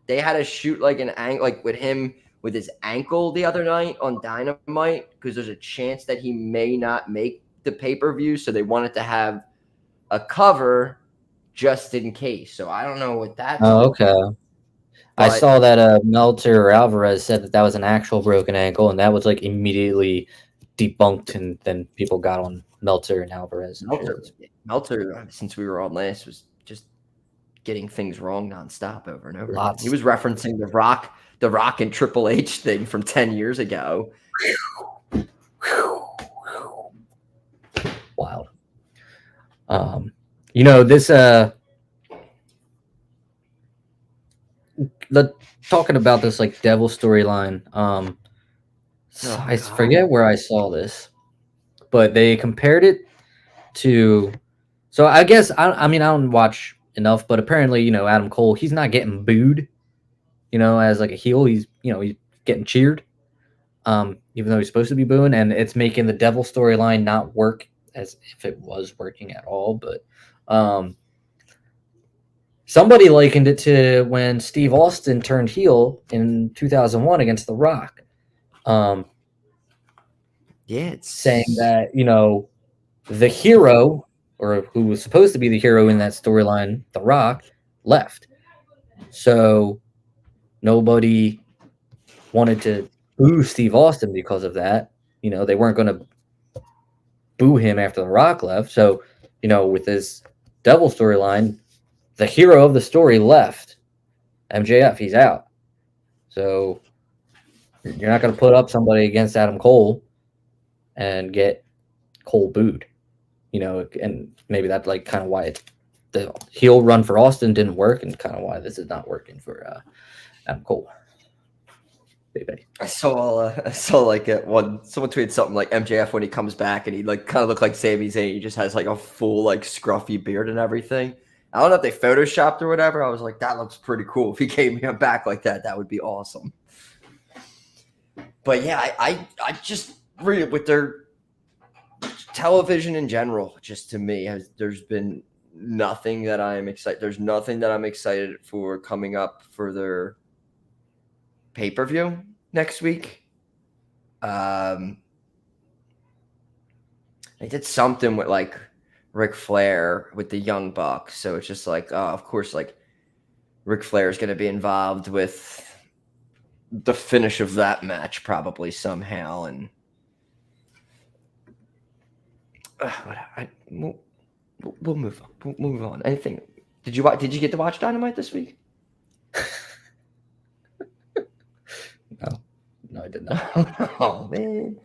they had to shoot like an angle, like with him with his ankle the other night on Dynamite, because there's a chance that he may not make the pay-per-view, so they wanted to have a cover just in case. So I don't know what that's. Oh, okay. I saw that Meltzer or Alvarez said that was an actual broken ankle, and that was like immediately debunked, and then people got on Meltzer and Alvarez. Meltzer, since we were on last, was just getting things wrong nonstop over and over. He was referencing the Rock and Triple H thing from 10 years ago. Wild. You know, this talking about this like devil storyline. I forget where I saw this, but they compared it to. So I guess I don't watch enough, but apparently, you know, Adam Cole, he's not getting booed, you know, as like a heel. He's getting cheered, even though he's supposed to be booing, and it's making the devil storyline not work as if it was working at all. But somebody likened it to when Steve Austin turned heel in 2001 against The Rock. It's saying that, you know, the hero, or who was supposed to be the hero in that storyline, The Rock, left. So nobody wanted to boo Steve Austin because of that. You know, they weren't going to boo him after The Rock left. So, you know, with this devil storyline, the hero of the story left. MJF, he's out. So you're not going to put up somebody against Adam Cole and get Cole booed, you know, and maybe that's like kind of why the heel run for Austin didn't work, and kind of why this is not working for Adam Cole. Baby. I saw like someone tweeted something like MJF when he comes back and he like kind of looked like Sami Zayn. He just has like a full like scruffy beard and everything. I don't know if they photoshopped or whatever. I was like, that looks pretty cool. If he came back like that, that would be awesome. But yeah, I just read with their television in general, just to me, there's been nothing that I'm excited. There's nothing that I'm excited for coming up for their pay-per-view next week. They did something with like Ric Flair with the Young Bucks. So it's just like, of course, like Ric Flair is going to be involved with the finish of that match probably somehow. And we'll move on. We'll move on. Anything? Did you get to watch Dynamite this week? No, I did not. Oh man.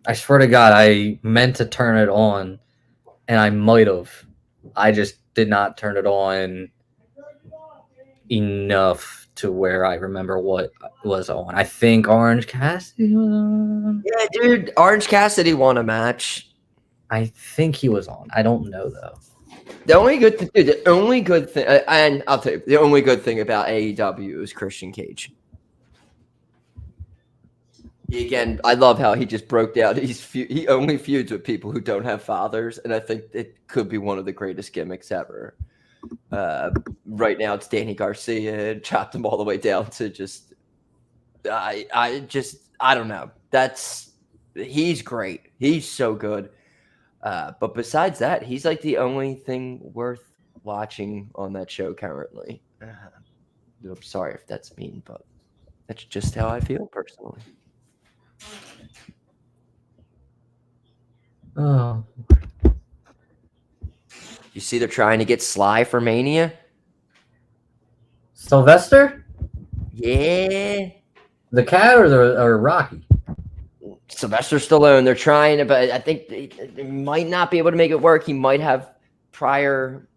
I swear to God, I meant to turn it on, and I might have. I just did not turn it on enough to where I remember what was on. I think Orange Cassidy was on. Yeah, dude, Orange Cassidy won a match. I think he was on. I don't know though. The only good thing, the only good thing, and I'll tell you, the only good thing about AEW is Christian Cage. Again, I love how he just broke down. He only feuds with people who don't have fathers, and I think it could be one of the greatest gimmicks ever. Right now, it's Danny Garcia, chopped him all the way down to just. I don't know. He's great. He's so good. But besides that, he's like the only thing worth watching on that show currently. I'm sorry if that's mean, but that's just how I feel personally. Oh, You see, they're trying to get Sly for Mania. Sylvester, Yeah, the cat or Rocky? Sylvester Stallone. They're trying to, but I think they might not be able to make it work. He might have prior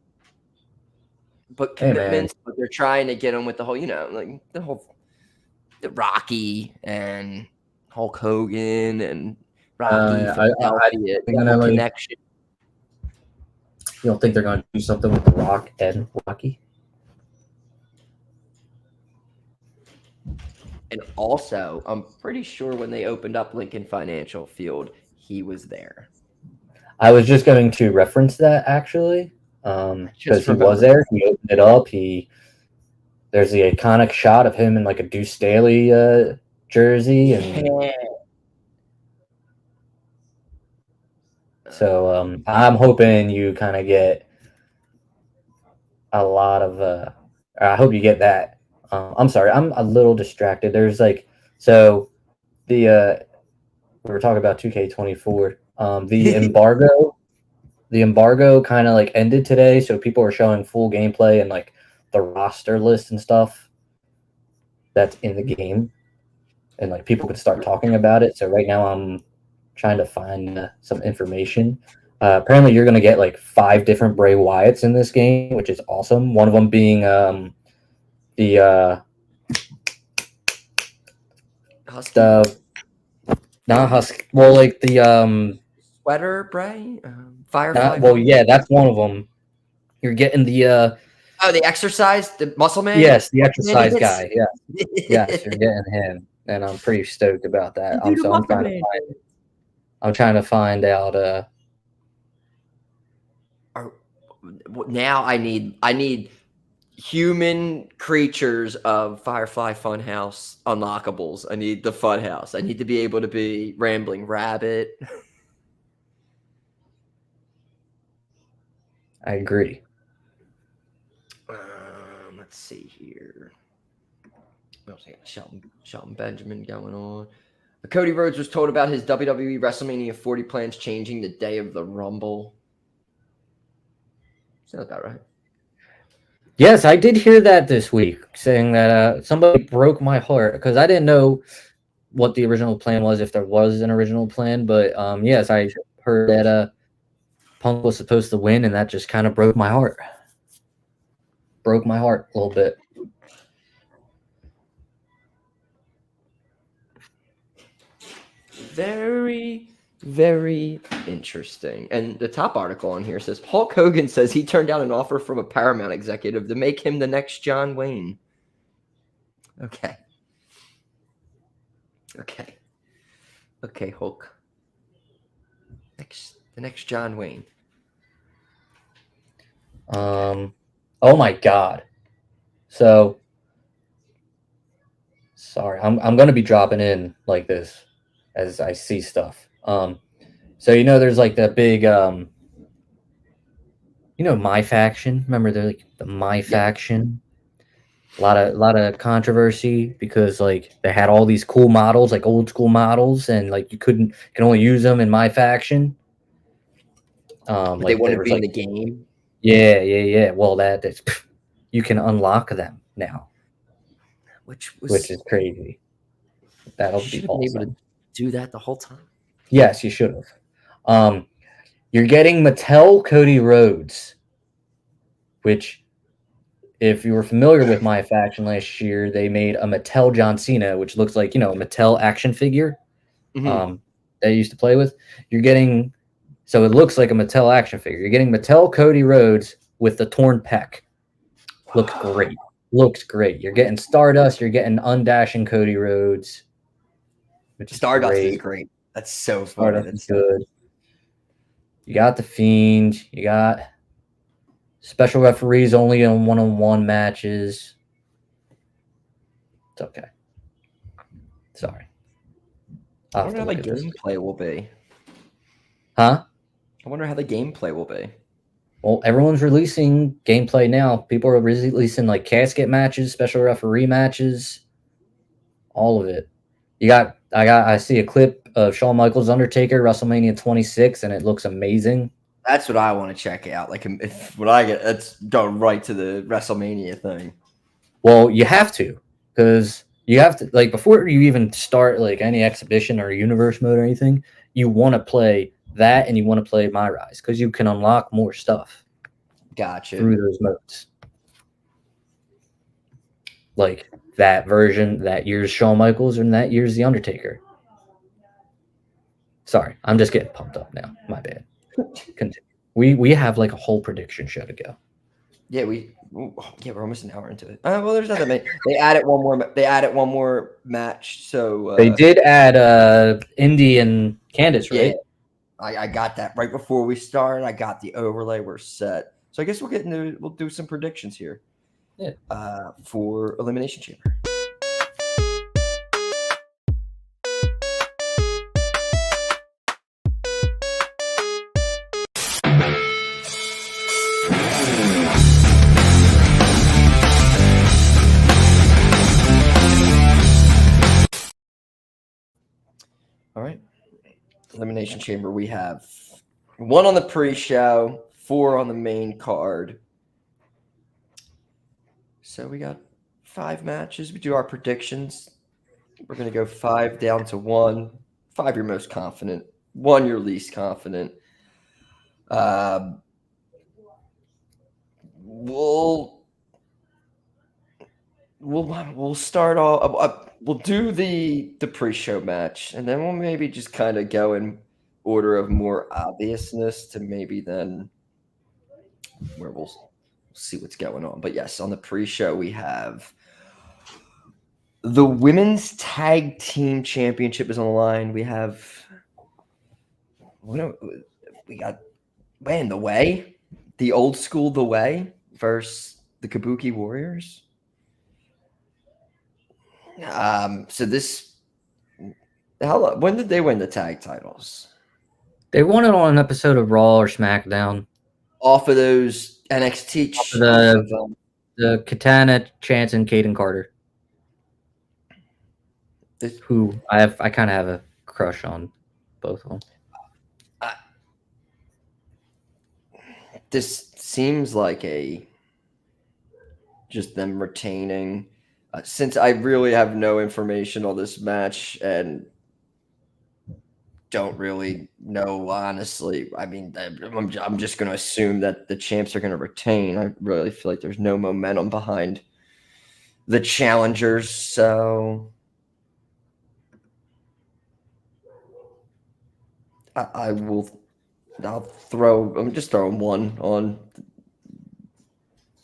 commitments, but they're trying to get him with the whole, like the Rocky and Hulk Hogan and Rocky connection. You don't think they're going to do something with The Rock and Rocky? And also, I'm pretty sure when they opened up Lincoln Financial Field, he was there. I was just going to reference that actually, because he was there. He opened it up. There's the iconic shot of him in like a Deuce Staley jersey, and so I'm hoping you kind of get a lot of. I hope you get that. I'm sorry, I'm a little distracted. There's we were talking about 2K24. The embargo kind of like ended today, so people are showing full gameplay and like the roster list and stuff that's in the game, and like people could start talking about it. So right now I'm trying to find some information. Apparently you're going to get like 5 different Bray Wyatts in this game, which is awesome. One of them being Sweater Bray, Firefly. Well, yeah, that's one of them. You're getting the the exercise, the muscle man. Yes, the exercise guy. Yeah, yes, you're getting him, and I'm pretty stoked about that. I'm trying to find out. Now I need human creatures of Firefly Funhouse unlockables. I need the Funhouse. I need to be able to be Rambling Rabbit. I agree. Let's see here. Shelton Benjamin going on. Cody Rhodes was told about his WWE WrestleMania 40 plans changing the day of the Rumble. Sounds about right. Yes, I did hear that this week, saying that somebody broke my heart because I didn't know what the original plan was, if there was an original plan. But yes, I heard that Punk was supposed to win, and that just kind of broke my heart. Broke my heart a little bit. Very, very interesting. And the top article on here says Hulk Hogan says he turned down an offer from a Paramount executive to make him the next John Wayne. Okay, Hulk. The next John Wayne. Oh my God. So sorry, I'm gonna be dropping in like this as I see stuff. So there's like that big My Faction. Remember the My Faction? A lot of controversy because like they had all these cool models, like old school models, and like you can only use them in My Faction. But they wouldn't be in the game. Yeah. Well, that's you can unlock them now, which is crazy. That'll be awesome. Able to do that the whole time. Yes, you should have. You're getting Mattel Cody Rhodes, which if you were familiar with my faction last year, they made a Mattel John Cena, which looks like, a Mattel action figure that I used to play with. You're getting, so it looks like a Mattel action figure. You're getting Mattel Cody Rhodes with the torn pec. Looks great. Looks great. You're getting Stardust. You're getting Undashing Cody Rhodes. Which Stardust is great. That's so funny. Stardust is good. You got The Fiend. You got special referees only in one-on-one matches. It's okay. Sorry. I wonder how the gameplay will be. Huh? I wonder how the gameplay will be. Well, everyone's releasing gameplay now. People are releasing like casket matches, special referee matches, all of it. I see a clip of Shawn Michaels Undertaker WrestleMania 26, and it looks amazing. That's what I want to check out. Like, when I get, let's go right to the WrestleMania thing. Well, you have to, because you have to, like, before you even start like any exhibition or universe mode or anything, you want to play that and you want to play My Rise because you can unlock more stuff. Gotcha. Through those modes. Like that version, that year's Shawn Michaels and that year's The Undertaker. Sorry, I'm just getting pumped up now. My bad. Continue. We have like a whole prediction show to go. Yeah, we're almost an hour into it. Well, there's not that many. They added one more match. So they did add Indy and Candace, right? Yeah. I got that right before we started. I got the overlay. We're set. So I guess we'll do some predictions here. Yeah. For Elimination Chamber. All right. Elimination Chamber, we have 1 on the pre-show, 4 on the main card. So we got 5 matches. We do our predictions. We're going to go 5 down to 1. 5 you're most confident. 1 you're least confident. We'll start off. We'll do the pre-show match, and then we'll maybe just kind of go in order of more obviousness to maybe then where we'll see what's going on. But yes, on the pre-show we have the Women's Tag Team Championship is on the line. We have The Way, the old school The Way versus the Kabuki Warriors. So when did they win the tag titles? They won it on an episode of Raw or SmackDown. Off of those NXT. The Katana, Chance, and Kaden Carter. Who I kind of have a crush on both of them. This seems like just them retaining. Since I really have no information on this match and don't really know, honestly, I mean, I'm just going to assume that the champs are going to retain. I really feel like there's no momentum behind the challengers, so I'm just throwing 1 on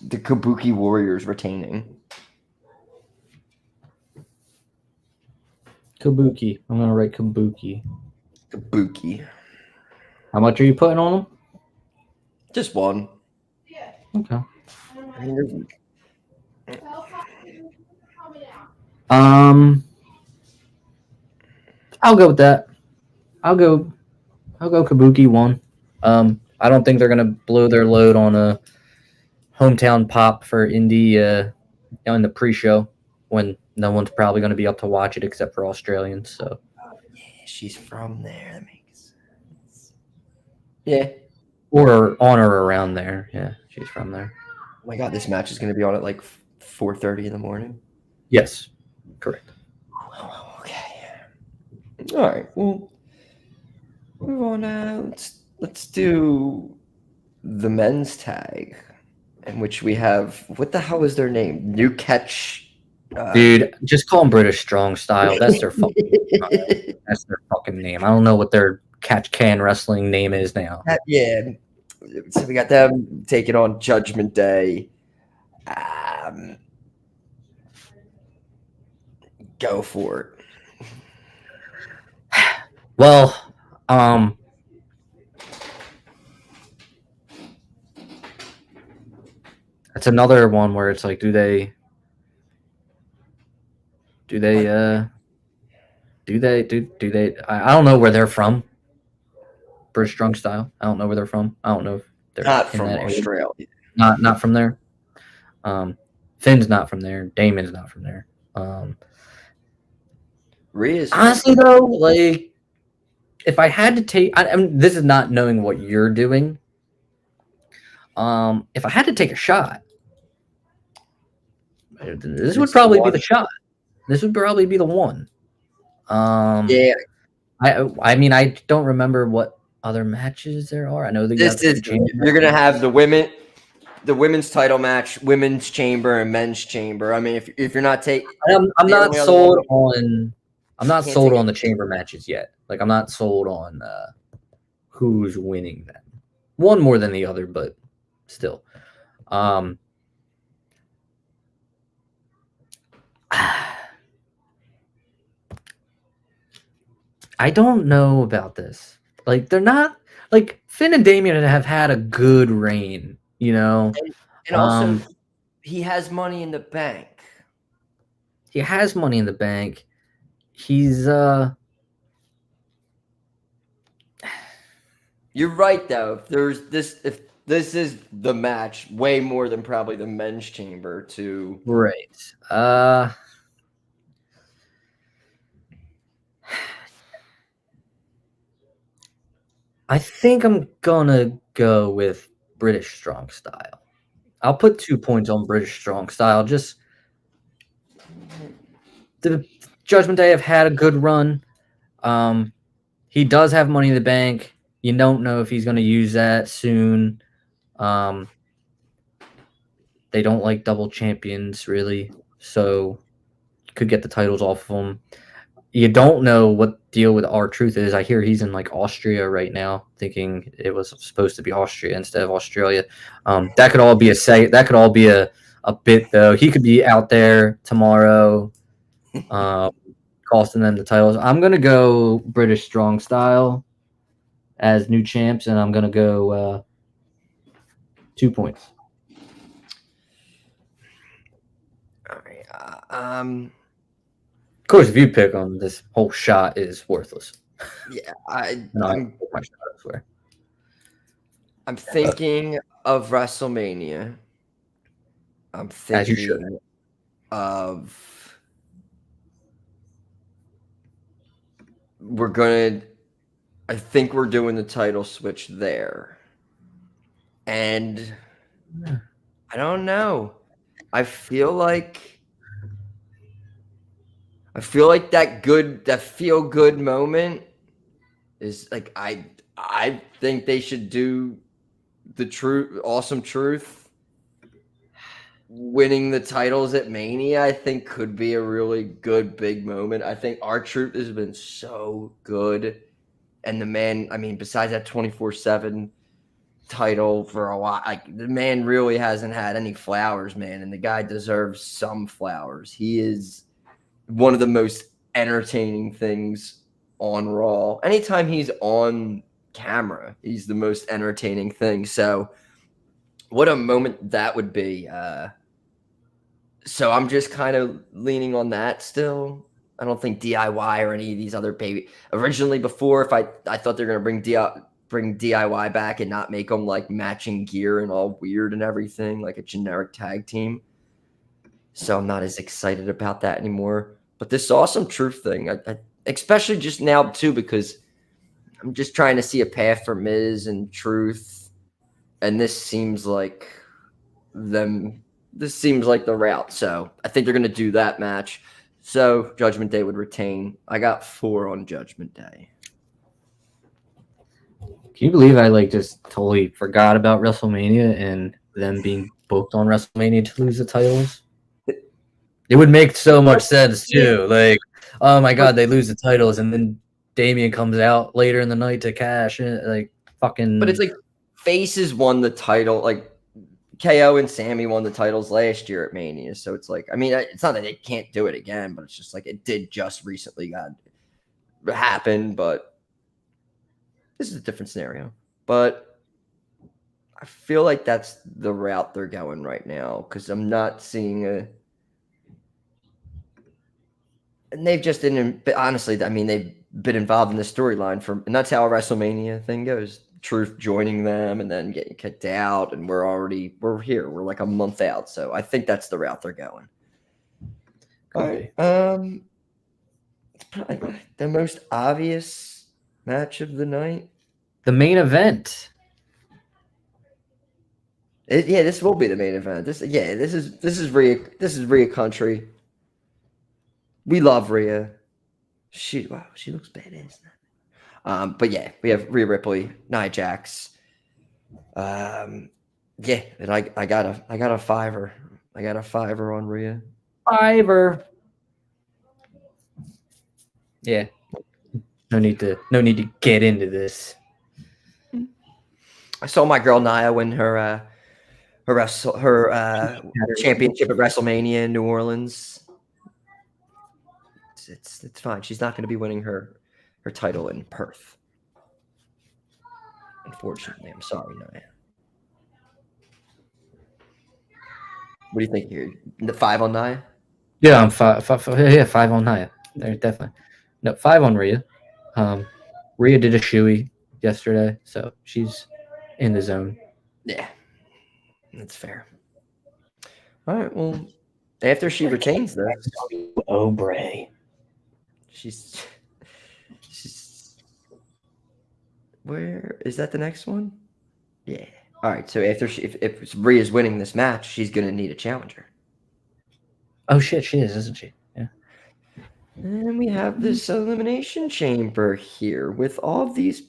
the Kabuki Warriors retaining. Kabuki. I'm going to write Kabuki. Kabuki. How much are you putting on them? Just 1. Okay. I'll go with that. I'll go Kabuki 1. I don't think they're going to blow their load on a hometown pop for Indy in the pre-show when no one's probably going to be up to watch it except for Australians. So, yeah, she's from there. That makes sense. Yeah, or on or around there. Yeah, she's from there. Oh my God, this match is going to be on at like 4:30 in the morning. Yes, correct. Okay. All right. Well, move on. Let's do the men's tag, in which we have, what the hell is their name? New Catch. Dude, just call them British Strong Style. That's their fucking that's their fucking name. I don't know what their catch can wrestling name is now. Yeah. So we got them taking on Judgment Day. Go for it. Well, that's another one where it's like, do they I don't know where they're from. British Strong Style. I don't know where they're from. I don't know if they're Not in from that area. Australia. Not from there. Finn's not from there. Damon's not from there. Rhea's honestly though, like if I had to take, I mean, this is not knowing what you're doing. If I had to take a shot, this would probably be the shot. This would probably be the one. Yeah. I mean, I don't remember what other matches there are. I know that you're gonna have the women's title match, women's chamber, and men's chamber. I mean, if you're not taking, I'm not sold on. I'm not sold on the chamber matches yet. Like I'm not sold on who's winning them. One more than the other, but still. I don't know about this. Like they're not like Finn and Damien have had a good reign, you know. And also, he has money in the bank. He has money in the bank. He's You're right though. If this is the match, way more than probably the men's chamber too. Right. I think I'm gonna go with British Strong Style. I'll put 2 points on British Strong Style. Just the Judgment Day have had a good run. He does have money in the bank. You don't know if he's going to use that soon. They don't like double champions, really. So you could get the titles off of them. You don't know what deal with R-Truth is. I hear he's in like Austria right now, thinking it was supposed to be Austria instead of Australia. That could all be that could all be a bit though. He could be out there tomorrow, costing them the titles. I'm gonna go British Strong Style as new champs, and I'm gonna go 2 points. All right. Of course, if you pick on this whole shot is worthless. Yeah, I'm thinking of WrestleMania. I'm thinking of I think we're doing the title switch there. And I don't know. I feel like that feel good moment is like I think they should do the awesome truth winning the titles at Mania. I think could be a really good big moment. I think R-Truth has been so good, and the man, I mean, besides that 24/7 title for a while, like the man really hasn't had any flowers, man, and the guy deserves some flowers. He is one of the most entertaining things on Raw. Anytime he's on camera, he's the most entertaining thing. So what a moment that would be. So I'm just kind of leaning on that still. I don't think DIY or any of these other baby. Originally, before, if I thought they're going to bring DIY back and not make them like matching gear and all weird and everything, like a generic tag team. So I'm not as excited about that anymore. But this awesome truth thing, I especially just now too, because I'm just trying to see a path for Miz and Truth, and this seems like them. This seems like the route. So I think they're going to do that match. So Judgment Day would retain. I got 4 on Judgment Day. Can you believe I like just totally forgot about WrestleMania and them being booked on WrestleMania to lose the titles. It would make so much sense too. Like, oh my god, they lose the titles, and then Damian comes out later in the night to cash in. Like, fucking. But it's like faces won the title. Like KO and Sammy won the titles last year at Mania. So it's like, I mean, it's not that they can't do it again, but it's just like it did just recently happen. But this is a different scenario. But I feel like that's the route they're going right now because I'm not seeing a. And they've just didn't. But honestly, I mean, they've been involved in the storyline and that's how a WrestleMania thing goes. Truth joining them and then getting kicked out, and we're here. We're like a month out, so I think that's the route they're going. All right. It's probably the most obvious match of the night. The main event. This will be the main event. This is Rhea country. We love Rhea. She looks badass. But yeah, we have Rhea Ripley, Nia Jax. And I got a fiver. I got a fiver on Rhea. Fiver. Yeah. No need to get into this. I saw my girl Nia win her championship at WrestleMania in New Orleans. It's fine. She's not going to be winning her title in Perth. Unfortunately, I'm sorry, Nia. What do you think here? The 5 on Nia? Yeah, I'm 5 on Nia. There, definitely. No, 5 on Rhea. Rhea did a shoey yesterday, so she's in the zone. Yeah, that's fair. All right, well, after she retains this, Bray. She's where is that the next one? Yeah. All right. So after if Rhea's winning this match, she's gonna need a challenger. Oh shit, she is, isn't she? Yeah. And we have this elimination chamber here with all these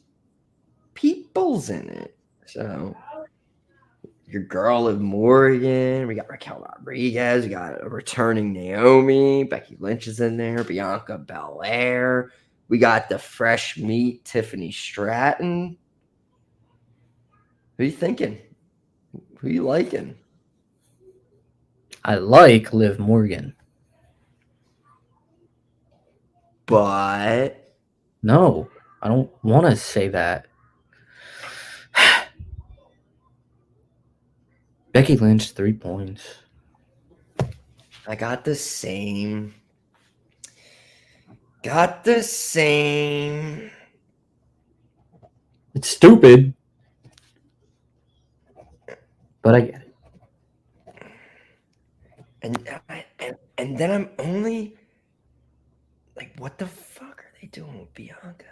peoples in it. So your girl Liv Morgan, we got Raquel Rodriguez, we got a returning Naomi, Becky Lynch is in there, Bianca Belair. We got the fresh meat, Tiffany Stratton. Who you thinking? Who you liking? I like Liv Morgan. But no, I don't want to say that. Becky Lynch, 3 points. I got the same. It's stupid. But I get it. And then I'm only like, what the fuck are they doing with Bianca?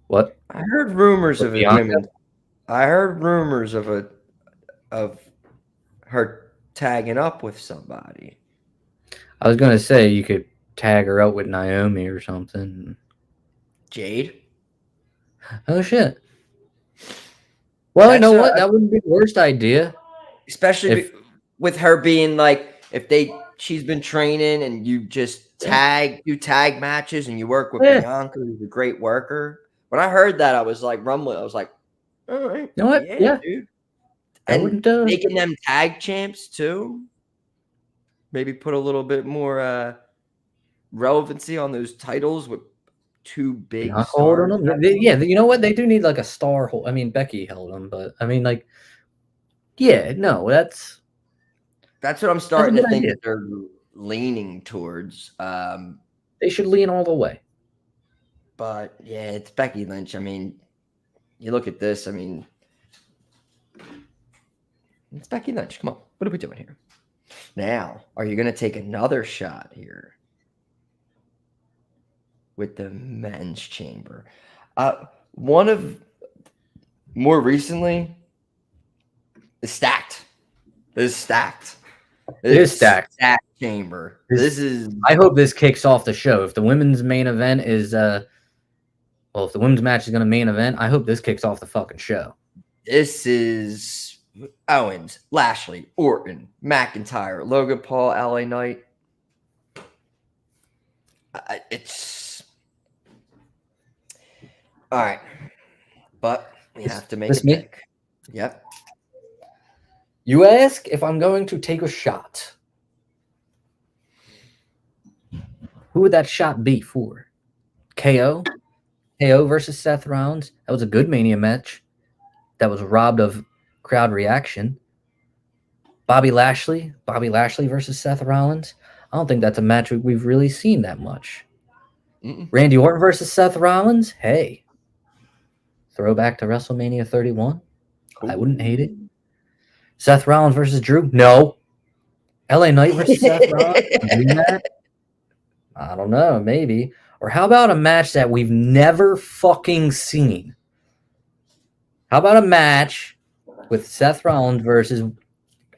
What? I heard rumors of Bianca? I heard rumors of her tagging up with somebody. I was gonna say you could tag her up with Naomi or something. Jade? Oh shit. Well, you know what? That wouldn't be the worst idea. Especially with her being like, she's been training and you just tag matches and you work with Bianca, who's a great worker. When I heard that, I was like rumbling. I was like, all right. You know what? Yeah. Dude. And making them tag champs too. Maybe put a little bit more relevancy on those titles with 2 big stars. Yeah, you know what? They do need like a star hold. I mean, Becky held them, but I mean, like, yeah, no, that's what I'm starting to think that they're leaning towards. They should lean all the way. But yeah, it's Becky Lynch. I mean, you look at this. I mean, it's Becky Lynch. Come on, what are we doing here? Now, are you going to take another shot here with the men's chamber? One of more recently is stacked. This is stacked. It is stacked. Stacked chamber. This is. I hope this kicks off the show. If the women's main event is, if the women's match is going to main event, I hope this kicks off the fucking show. This is Owens, Lashley, Orton, McIntyre, Logan Paul, LA Knight. It's all right, but we have to make a pick. Yep. You ask if I'm going to take a shot. Who would that shot be for? KO? KO versus Seth Rollins. That was a good Mania match. That was robbed of crowd reaction. Bobby Lashley versus Seth Rollins. I don't think that's a match we've really seen that much. Randy Orton versus Seth Rollins. Hey, throwback to WrestleMania 31. I wouldn't hate it. Seth Rollins versus Drew. No. LA Knight versus Seth Rollins. I don't know, maybe. Or how about a match that we've never fucking seen? How about a match with Seth Rollins versus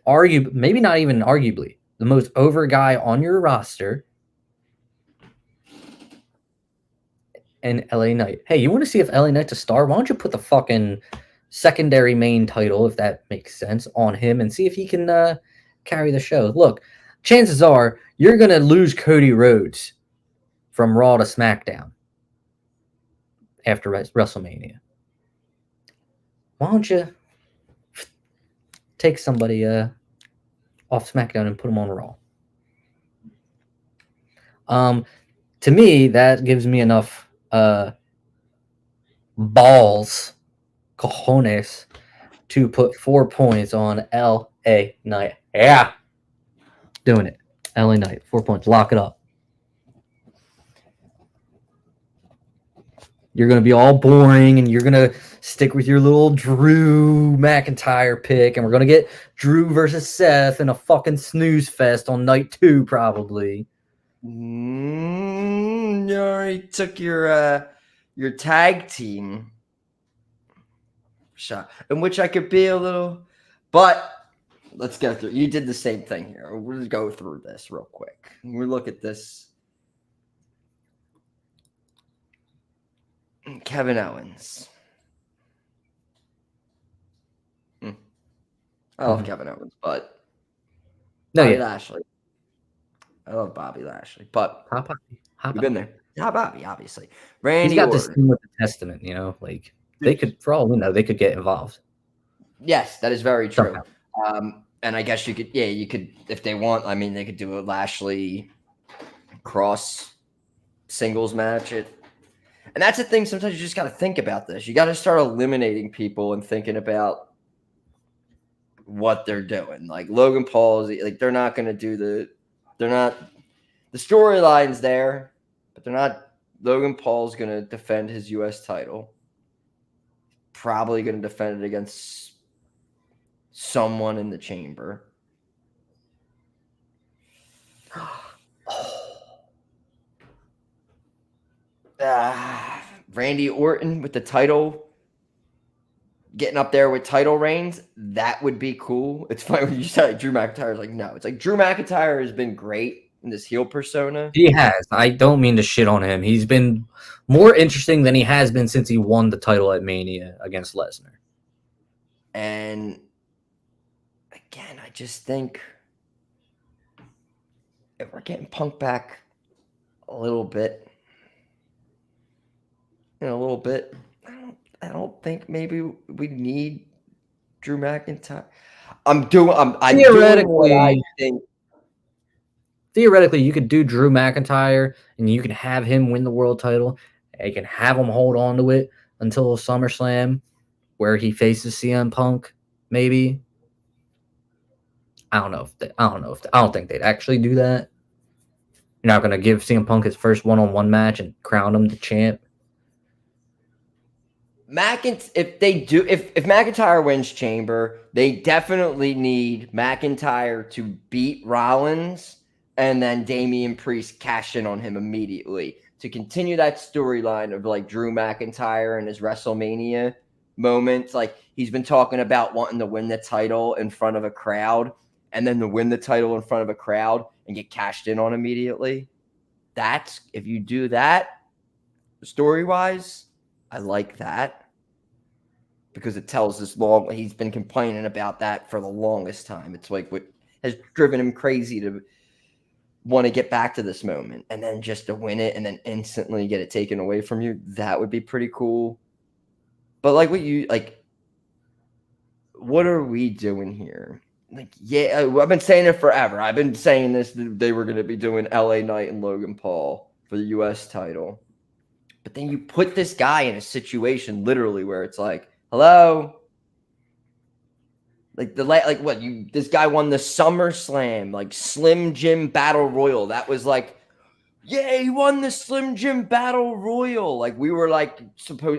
maybe not even arguably, the most over guy on your roster, and LA Knight? Hey, you want to see if LA Knight's a star? Why don't you put the fucking secondary main title, if that makes sense, on him and see if he can carry the show? Look, chances are you're going to lose Cody Rhodes from Raw to SmackDown after WrestleMania. Why don't you take somebody off SmackDown and put them on Raw? To me, that gives me enough balls, cojones, to put 4 points on LA Knight. Yeah. Doing it. LA Knight, 4 points. Lock it up. You're going to be all boring, and you're going to stick with your little Drew McIntyre pick, and we're going to get Drew versus Seth in a fucking snooze fest on night 2, probably. You already took your tag team shot, in which I could be a little, but let's go through. You did the same thing here. We'll just go through this real quick. We look at this. Kevin Owens. I love Kevin Owens, but Bobby Lashley. I love Bobby Lashley, but we've been there. Hot Bobby, obviously. Randy He's got Orton. this thing with the Testament, like they could, for all we know, they could get involved. Yes, that is very true. And I guess you could, if they want. I mean, they could do a Lashley cross singles match. And that's the thing. Sometimes you just got to think about this. You got to start eliminating people and thinking about what they're doing. Like Logan Paul's, like they're not going to do the storyline's there, but they're not. Logan Paul's going to defend his U.S. title. Probably going to defend it against someone in the chamber. Randy Orton with the title, getting up there with title reigns, that would be cool. It's funny when you said Drew McIntyre. Like, no, it's like Drew McIntyre has been great in this heel persona. He has. I don't mean to shit on him. He's been more interesting than he has been since he won the title at Mania against Lesnar. And again, I just think if we're getting Punk back a little bit, I don't think maybe we need Drew McIntyre. I'm doing what I think. Theoretically, you could do Drew McIntyre and you can have him win the world title. You can have him hold on to it until SummerSlam, where he faces CM Punk. Maybe. I don't think they'd actually do that. You're not going to give CM Punk his first one-on-one match and crown him the champ. If McIntyre wins Chamber, they definitely need McIntyre to beat Rollins and then Damian Priest cash in on him immediately to continue that storyline of like Drew McIntyre and his WrestleMania moments. Like he's been talking about wanting to win the title in front of a crowd and then to win the title in front of a crowd and get cashed in on immediately. If you do that story-wise, I like that. because it tells us long. He's been complaining about that for the longest time. It's like what has driven him crazy to want to get back to this moment, and then just to win it and then instantly get it taken away from you. That would be pretty cool. But like what are we doing here? Like, yeah, I've been saying it forever. I've been saying this. They were going to be doing LA Knight and Logan Paul for the U.S. title. But then you put this guy in a situation literally where it's like, hello? Like, this guy won the SummerSlam, like Slim Jim Battle Royal. That was like, yeah, he won the Slim Jim Battle Royal. Like, we were like,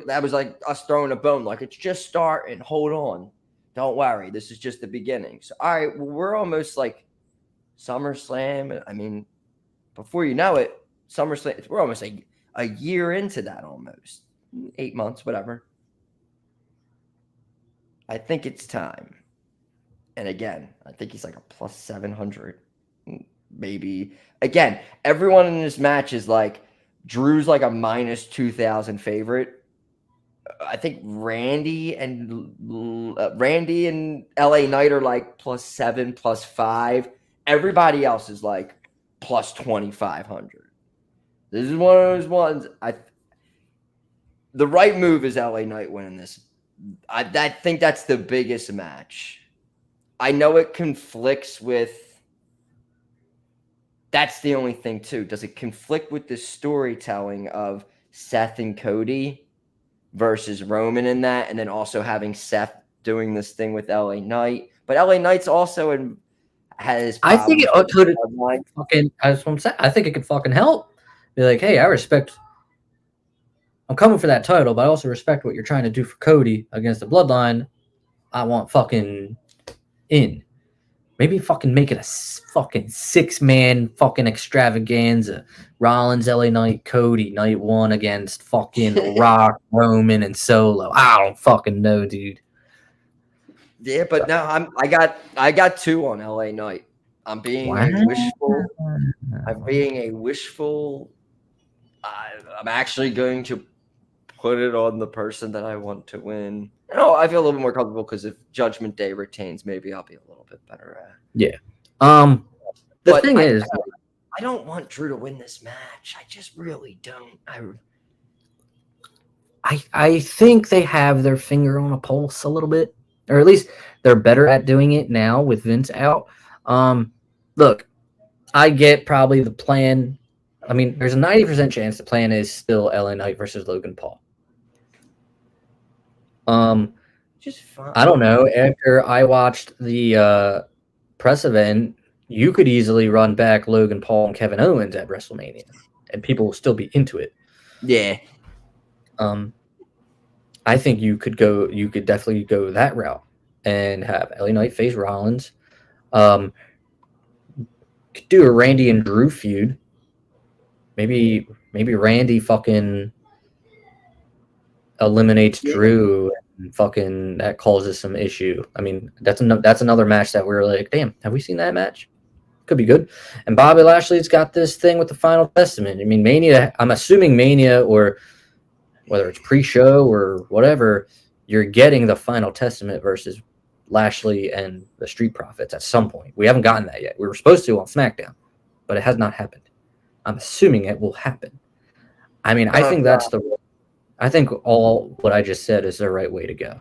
that was like us throwing a bone. Like, it's just starting. Hold on. Don't worry. This is just the beginning. So, all right, well, we're almost like SummerSlam. I mean, before you know it, SummerSlam, we're almost like a year into that almost. 8 months, whatever. I think it's time. And again, I think he's like a plus 700. Maybe. Again, everyone in this match is like, Drew's like a minus 2,000 favorite. I think Randy and LA Knight are like plus 7, plus 5. Everybody else is like plus 2,500. This is one of those ones. The right move is LA Knight winning this. I think that's the biggest match. I know it conflicts with. That's the only thing too. Does it conflict with the storytelling of Seth and Cody versus Roman in that, and then also having Seth doing this thing with LA Knight? But LA Knight's also has. I think it could fucking. That's what I'm saying. I think it could fucking help. Be like, hey, I'm coming for that title, but I also respect what you're trying to do for Cody against the Bloodline. I want fucking in. Maybe fucking make it a fucking 6-man fucking extravaganza. Rollins, LA Knight, Cody, Night 1 against fucking Rock, Roman, and Solo. I don't fucking know, dude. Yeah, but no, I got 2 on LA Knight. I'm being wishful. I'm actually going to put it on the person that I want to win. I feel a little bit more comfortable because if Judgment Day retains, maybe I'll be a little bit better at. Yeah. The thing is, I don't want Drew to win this match. I just really don't. I think they have their finger on a pulse a little bit, or at least they're better at doing it now with Vince out. Look, I get probably the plan. I mean, there's a 90% chance the plan is still LA Knight versus Logan Paul. Just fine. I don't know. After I watched the press event, you could easily run back Logan Paul and Kevin Owens at WrestleMania, and people will still be into it. Yeah. I think you could definitely go that route and have LA Knight face Rollins. Could do a Randy and Drew feud. Maybe Randy fucking eliminates Drew and fucking that causes some issue. I mean, that's another match that we're like, damn, have we seen that match? Could be good. And Bobby Lashley's got this thing with the Final Testament. I mean, Mania, I'm assuming Mania, or whether it's pre-show or whatever, you're getting the Final Testament versus Lashley and the Street Profits at some point. We haven't gotten that yet. We were supposed to on SmackDown, but it has not happened. I'm assuming it will happen. I mean, I think all what I just said is the right way to go.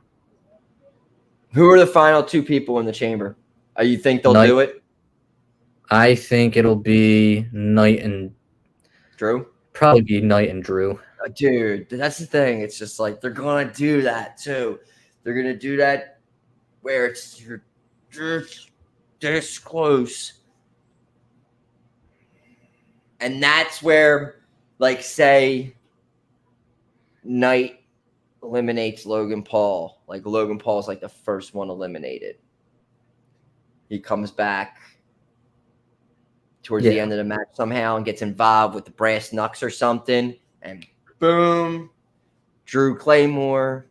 Who are the final 2 people in the chamber? You think they'll do it? I think it'll be Knight and Drew. Probably be Knight and Drew. Dude, that's the thing. It's just like they're gonna do that too. They're gonna do that where you're just this close. And that's where, like, say, Knight eliminates Logan Paul. Like, Logan Paul's like the first one eliminated. He comes back towards the end of the match somehow and gets involved with the brass knucks or something. And boom, Drew Claymore.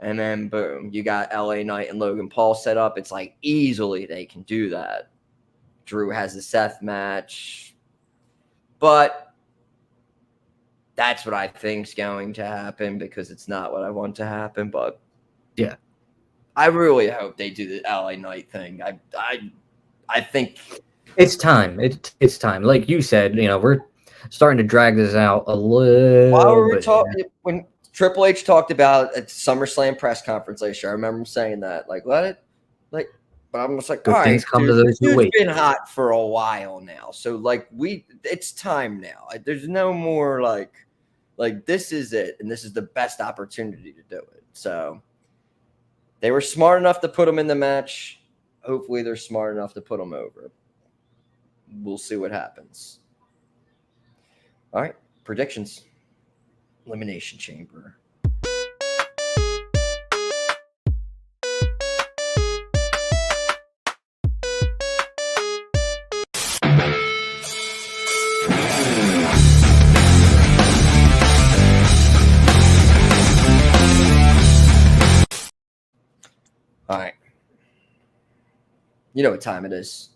And then boom, you got LA Knight and Logan Paul set up. It's like easily they can do that. Drew has the Seth match. But That's what I think's going to happen because it's not what I want to happen. But yeah, I really hope they do the LA Knight thing. I think it's time. It's time. Like you said, we're starting to drag this out a little. While we were bit. talking, when Triple H talked about at SummerSlam press conference last year, I remember him saying that, like, let it, like, but I'm just like, all right, this dude's been hot for a while now, so like, it's time now. There's no more like this is it, and this is the best opportunity to do it. So they were smart enough to put him in the match. Hopefully, they're smart enough to put him over. We'll see what happens. All right, predictions. Elimination Chamber. All right. You know what time it is.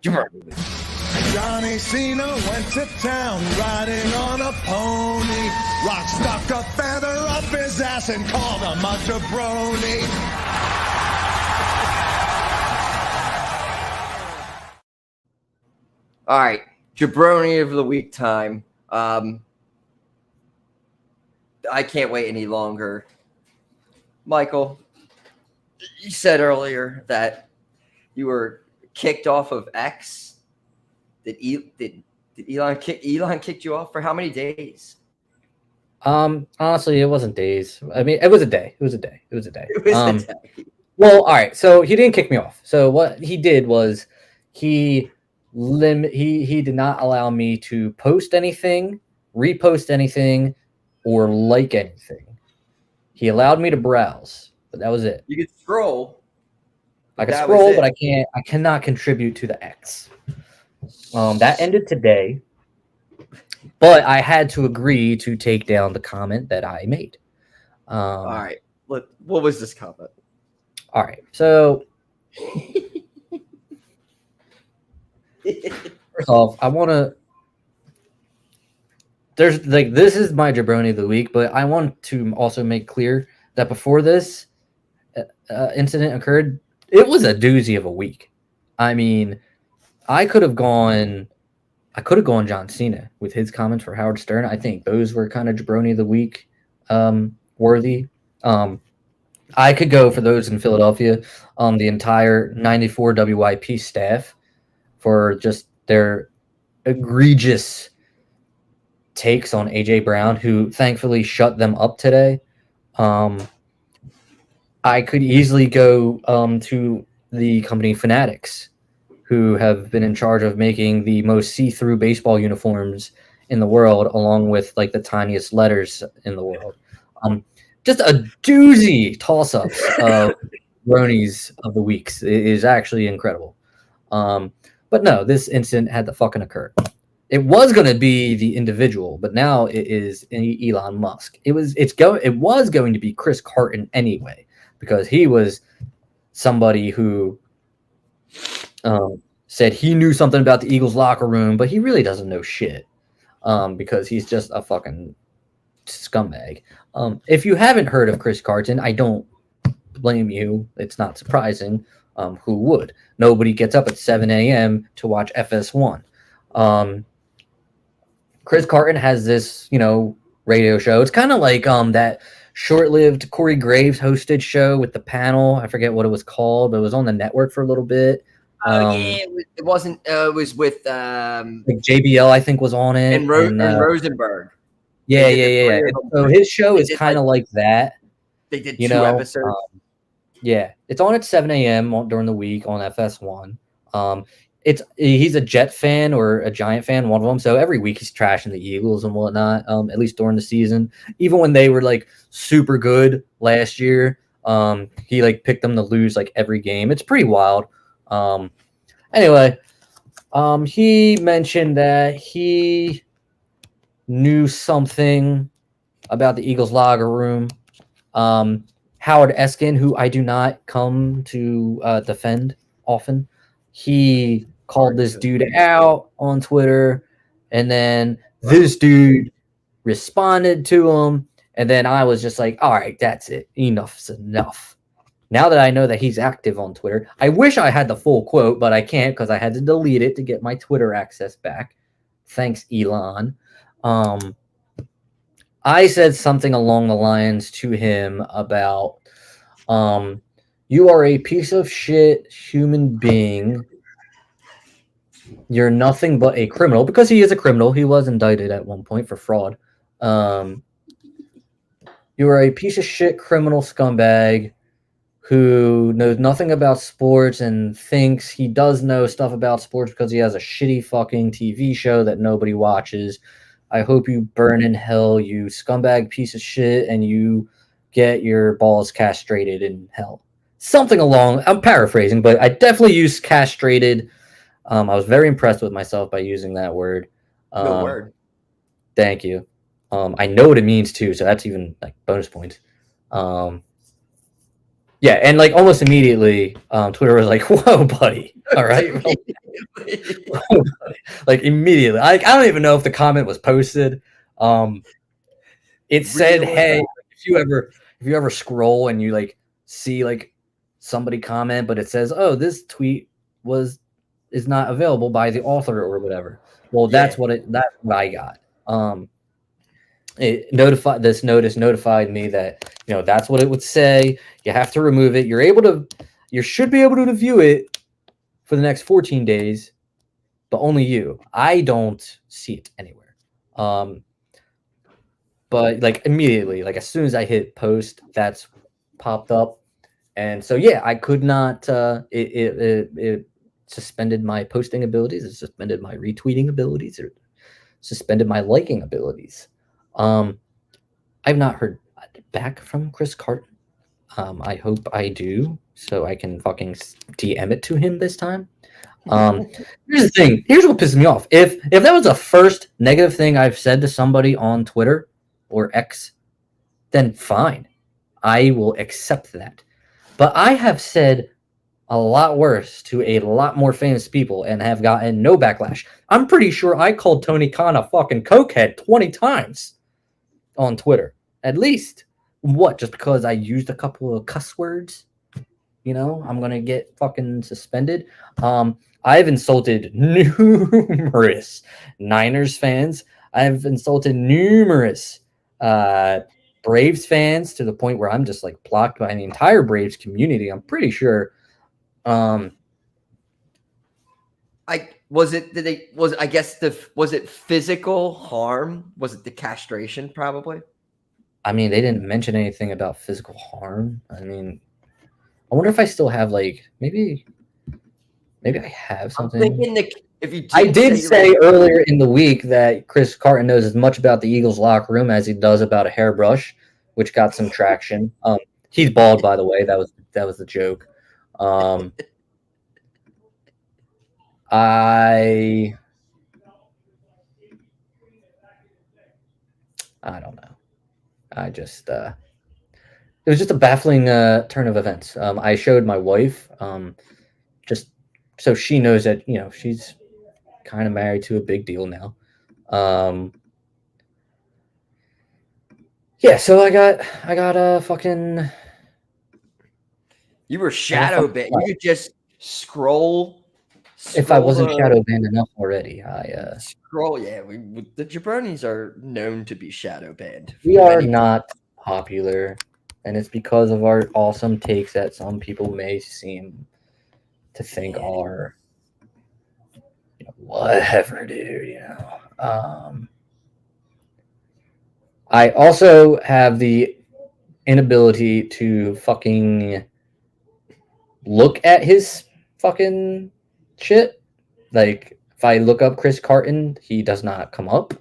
Johnny Cena went to town riding on a pony. Rock stuck a feather up his ass and called him a jabroni. All right, jaBROni of the week time. I can't wait any longer. Michael, you said earlier that you were kicked off of X. Did Elon kicked you off for how many days? Honestly, it wasn't days. I mean, it was a day. It was a day. It was a day. Well, all right. So he didn't kick me off. So what he did was he did not allow me to post anything, repost anything, or like anything. He allowed me to browse, but that was it. You could scroll. I could scroll, but I cannot contribute to the X. That ended today, but I had to agree to take down the comment that I made. All right. What was this comment? All right. So first off, I want to. There's like this is my jaBROni of the week, but I want to also make clear that before this incident occurred, it was a doozy of a week. I mean, I could have gone John Cena with his comments for Howard Stern. I think those were kind of jaBROni of the week worthy. I could go for those in Philadelphia, the entire 94 WIP staff for just their egregious takes on AJ Brown, who thankfully shut them up today. I could easily go to the company Fanatics, who have been in charge of making the most see-through baseball uniforms in the world, along with like the tiniest letters in the world. Just a doozy toss-ups of Bronies of the weeks. It is actually incredible. But no, this incident had to fucking occur. It was going to be the individual, but now it is Elon Musk. It was going to be Chris Carton anyway, because he was somebody who said he knew something about the Eagles locker room, but he really doesn't know shit because he's just a fucking scumbag. If you haven't heard of Chris Carton, I don't blame you. It's not surprising. Who would? Nobody gets up at 7 a.m. to watch FS1. Chris Carton has this, radio show. It's kind of like that short-lived Corey Graves hosted show with the panel. I forget what it was called, but it was on the network for a little bit. It wasn't. It was with like JBL, I think, was on it, and Rosenberg. Yeah. So his show is kind of like that. They did 2 episodes. Yeah, it's on at 7 a.m. during the week on FS1. He's a Jet fan or a Giant fan, one of them. So every week he's trashing the Eagles and whatnot. At least during the season, even when they were like super good last year, he like picked them to lose like every game. It's pretty wild. Anyway, he mentioned that he knew something about the Eagles locker room. Howard Eskin, who I do not come to defend often, he called this dude out on Twitter, and then This dude responded to him, and then I was just like, all right, that's it. Enough's enough. Now that I know that he's active on Twitter, I wish I had the full quote, but I can't because I had to delete it to get my Twitter access back. Thanks, Elon. I said something along the lines to him about, you are a piece of shit human being. You're nothing but a criminal, because he is a criminal. He was indicted at one point for fraud. You are a piece of shit criminal scumbag who knows nothing about sports and thinks he does know stuff about sports because he has a shitty fucking TV show that nobody watches. I hope you burn in hell, you scumbag piece of shit, and you get your balls castrated in hell. Something along, I'm paraphrasing, but I definitely used castrated. I was very impressed with myself by using that word. Good word. Thank you. I know what it means too, so that's even like bonus points. Yeah, and like almost immediately, Twitter was like, "Whoa, buddy! All right." Whoa, buddy. Like immediately, I don't even know if the comment was posted. It said, "Hey, if you ever scroll and you like see like somebody comment, but it says, oh, this tweet is not available by the author or whatever." Well, that's what I got. This notice notified me that, that's what it would say. You have to remove it. You should be able to view it for the next 14 days, but only you. I don't see it anywhere. But like immediately, like as soon as I hit post, that's popped up. And so, yeah, I could not, it suspended my posting abilities. It suspended my retweeting abilities. It suspended my liking abilities. I've not heard back from Chris Carton. I hope I do, so I can fucking DM it to him this time. Here's the thing. Here's what pisses me off. If that was the first negative thing I've said to somebody on Twitter or X, then fine. I will accept that. But I have said a lot worse to a lot more famous people and have gotten no backlash. I'm pretty sure I called Tony Khan a fucking cokehead 20 times on Twitter. At least. What? Just because I used a couple of cuss words? I'm going to get fucking suspended. I've insulted numerous Niners fans. I've insulted numerous Braves fans to the point where I'm just like blocked by the entire Braves community. I'm pretty sure. Was it physical harm? Was it the castration? Probably. I mean, they didn't mention anything about physical harm. I mean, I wonder if I still have maybe I have something. I'm thinking I did say earlier in the week that Chris Carton knows as much about the Eagles locker room as he does about a hairbrush, which got some traction. He's bald, by the way. That was the joke. I don't know. I just it was just a baffling turn of events. I showed my wife just so she knows that she's kind of married to a big deal now. Yeah, so I got a fucking. You were shadow banned. You could just scroll. If I wasn't shadow banned enough already, I scroll. Yeah, the jabronis are known to be shadow banned. We are not popular, and it's because of our awesome takes that some people may seem to think are whatever, dude. I also have the inability to fucking look at his fucking shit. Like if I look up Chris Carton, he does not come up.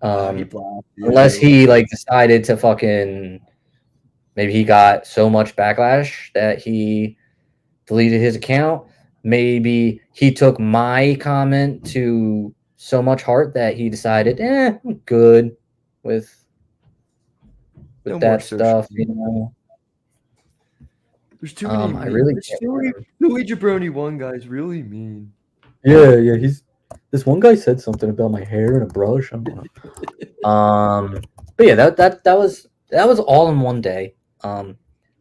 Unless he decided to fucking, maybe he got so much backlash that he deleted his account. Maybe he took my comment to so much heart that he decided, I'm good with that stuff, There's too many. Louis jaBROni one guy's really mean. Yeah, he's this one guy said something about my hair and a brush. I'm gonna... But yeah, that was all in one day.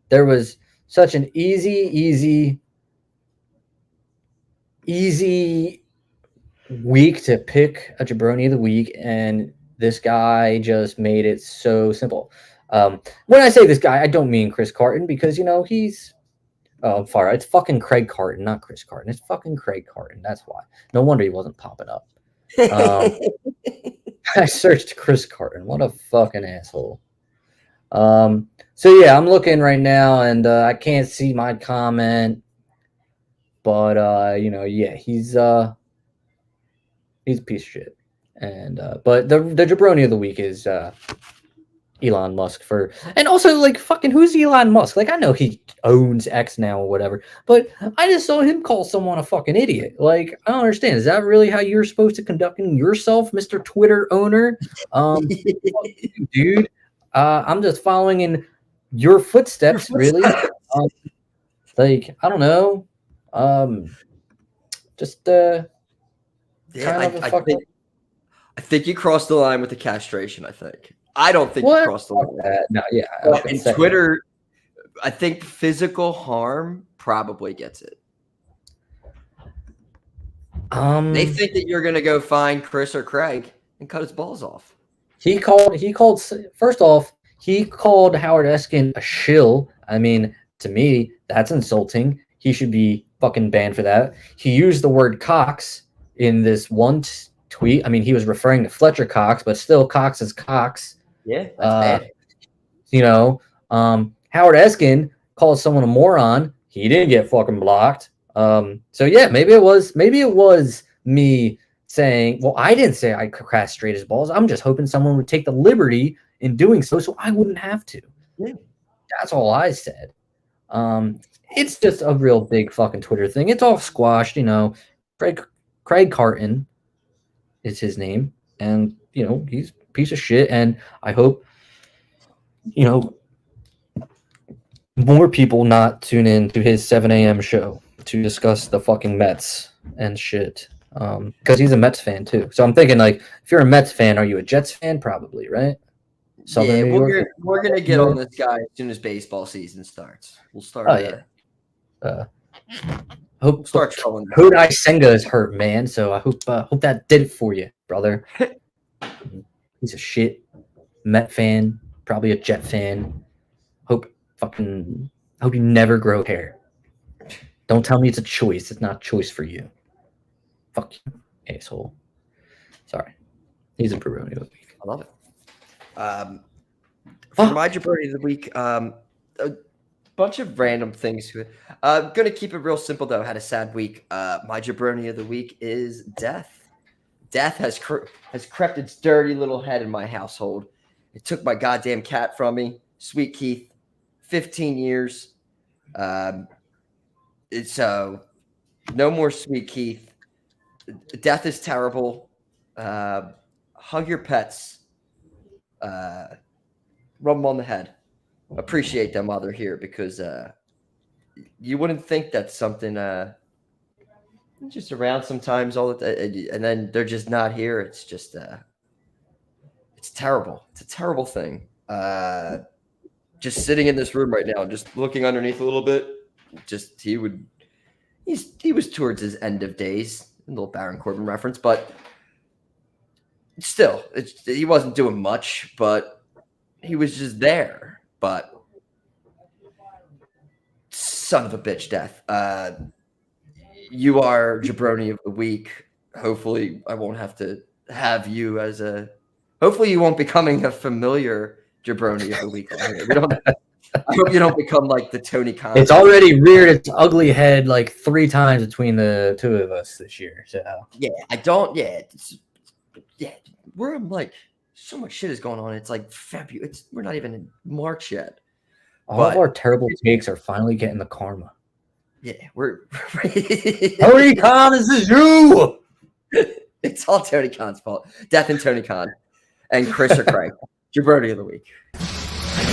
There was such an easy week to pick a jabroni of the week, and this guy just made it so simple. When I say this guy, I don't mean Chris Carton, because he's I'm sorry, it's fucking Craig Carton, not Chris Carton. It's fucking Craig Carton. That's why. No wonder he wasn't popping up. I searched Chris Carton. What a fucking asshole. So yeah, I'm looking right now, and I can't see my comment, but yeah, he's a piece of shit. And but the jabroni of the week is Elon Musk and also like fucking who's Elon Musk? Like I know he owns X now or whatever, but I just saw him call someone a fucking idiot. Like I don't understand. Is that really how you're supposed to conduct yourself, Mr. Twitter owner? Dude, I'm just following in your footsteps, really. Like I don't know. I think you crossed the line with the castration. I don't think you crossed the line. No, yeah. In Twitter, I think physical harm probably gets it. They think that you're gonna go find Chris or Craig and cut his balls off. He called. First off, he called Howard Eskin a shill. I mean, to me, that's insulting. He should be fucking banned for that. He used the word Cox in this one tweet. I mean, he was referring to Fletcher Cox, but still, Cox is Cox. Yeah, that's bad. Howard Eskin called someone a moron. He didn't get fucking blocked. So yeah, maybe it was me saying, well, I didn't say I castrate his balls. I'm just hoping someone would take the liberty in doing so I wouldn't have to. Yeah. That's all I said. It's just a real big fucking Twitter thing. It's all squashed, Craig Carton is his name, and he's a piece of shit, and I hope more people not tune in to his 7 a.m. show to discuss the fucking Mets and shit, because he's a Mets fan too. So I'm thinking, like, if you're a Mets fan, are you a Jets fan? Probably, right? Southern New York? We're gonna get on this guy as soon as baseball season starts. We'll start there. Hope start trolling. Hodai Senga is hurt, man. So I hope that did it for you, brother. He's a shit Met fan, probably a Jet fan. Hope you never grow hair. Don't tell me it's a choice. It's not a choice for you. Fuck you, asshole. Sorry. He's a jabroni of the week. I love it. For my jabroni of the week, a bunch of random things. I'm gonna keep it real simple though. I had a sad week. My jabroni of the week is death. Death has crept its dirty little head in my household. It took my goddamn cat from me, Sweet Keith. 15 years. So no more Sweet Keith. Death is terrible. Hug your pets. Rub them on the head. Appreciate them while they're here, because you wouldn't think that's something just around sometimes all the time, and then they're just not here. It's just it's terrible. It's a terrible thing. Just sitting in this room right now, just looking underneath a little bit, he was towards his end of days. A little Baron Corbin reference, but still, he wasn't doing much, but he was just there. But son of a bitch, Death. You are jabroni of the week. Hopefully, I won't have to have you as a. Hopefully, you won't becoming a familiar jabroni of the week. I hope you don't become like the Tony Khan. It's already reared its ugly head like 3 times between the two of us this year. So yeah, I don't. Yeah, we're like so much shit is going on. It's like February. We're not even in March yet. All of our terrible takes are finally getting the karma. Yeah, we're Tony Khan, this is you. It's all Tony Khan's fault. Death and Tony Khan and Chris or Craig. Jabroni of the week.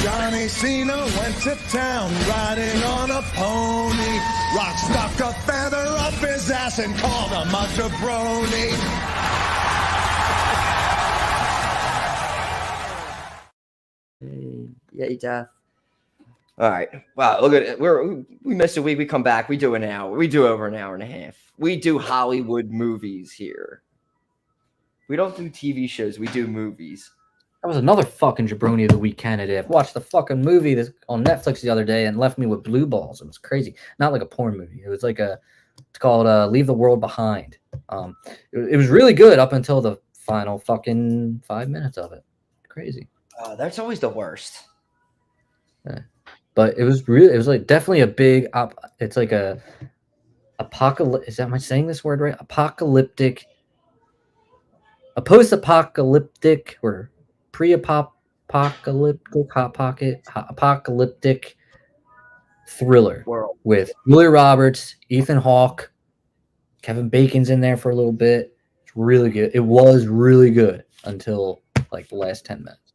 Johnny Cena went to town riding on a pony. Rock stuck a feather up his ass and called him a jabroni. Yay, death. All right. Wow, look at it. We missed a week. We come back. We do an hour. We do over an hour and a half. We do Hollywood movies here. We don't do TV shows. We do movies. That was another fucking jabroni of the week candidate. I watched the fucking movie that's on Netflix the other day and left me with blue balls. It was crazy. Not like a porn movie. It was like it's called Leave the World Behind. It was really good up until the final fucking 5 minutes of it. Crazy. That's always the worst. Yeah. But it was like definitely a big it's like a apocalyptic. Am I saying this word right? Apocalyptic. A post-apocalyptic or pre-apocalyptic apocalyptic thriller world with Julia Roberts, Ethan Hawke, Kevin Bacon's in there for a little bit. It's really good. It was really good until like the last 10 minutes.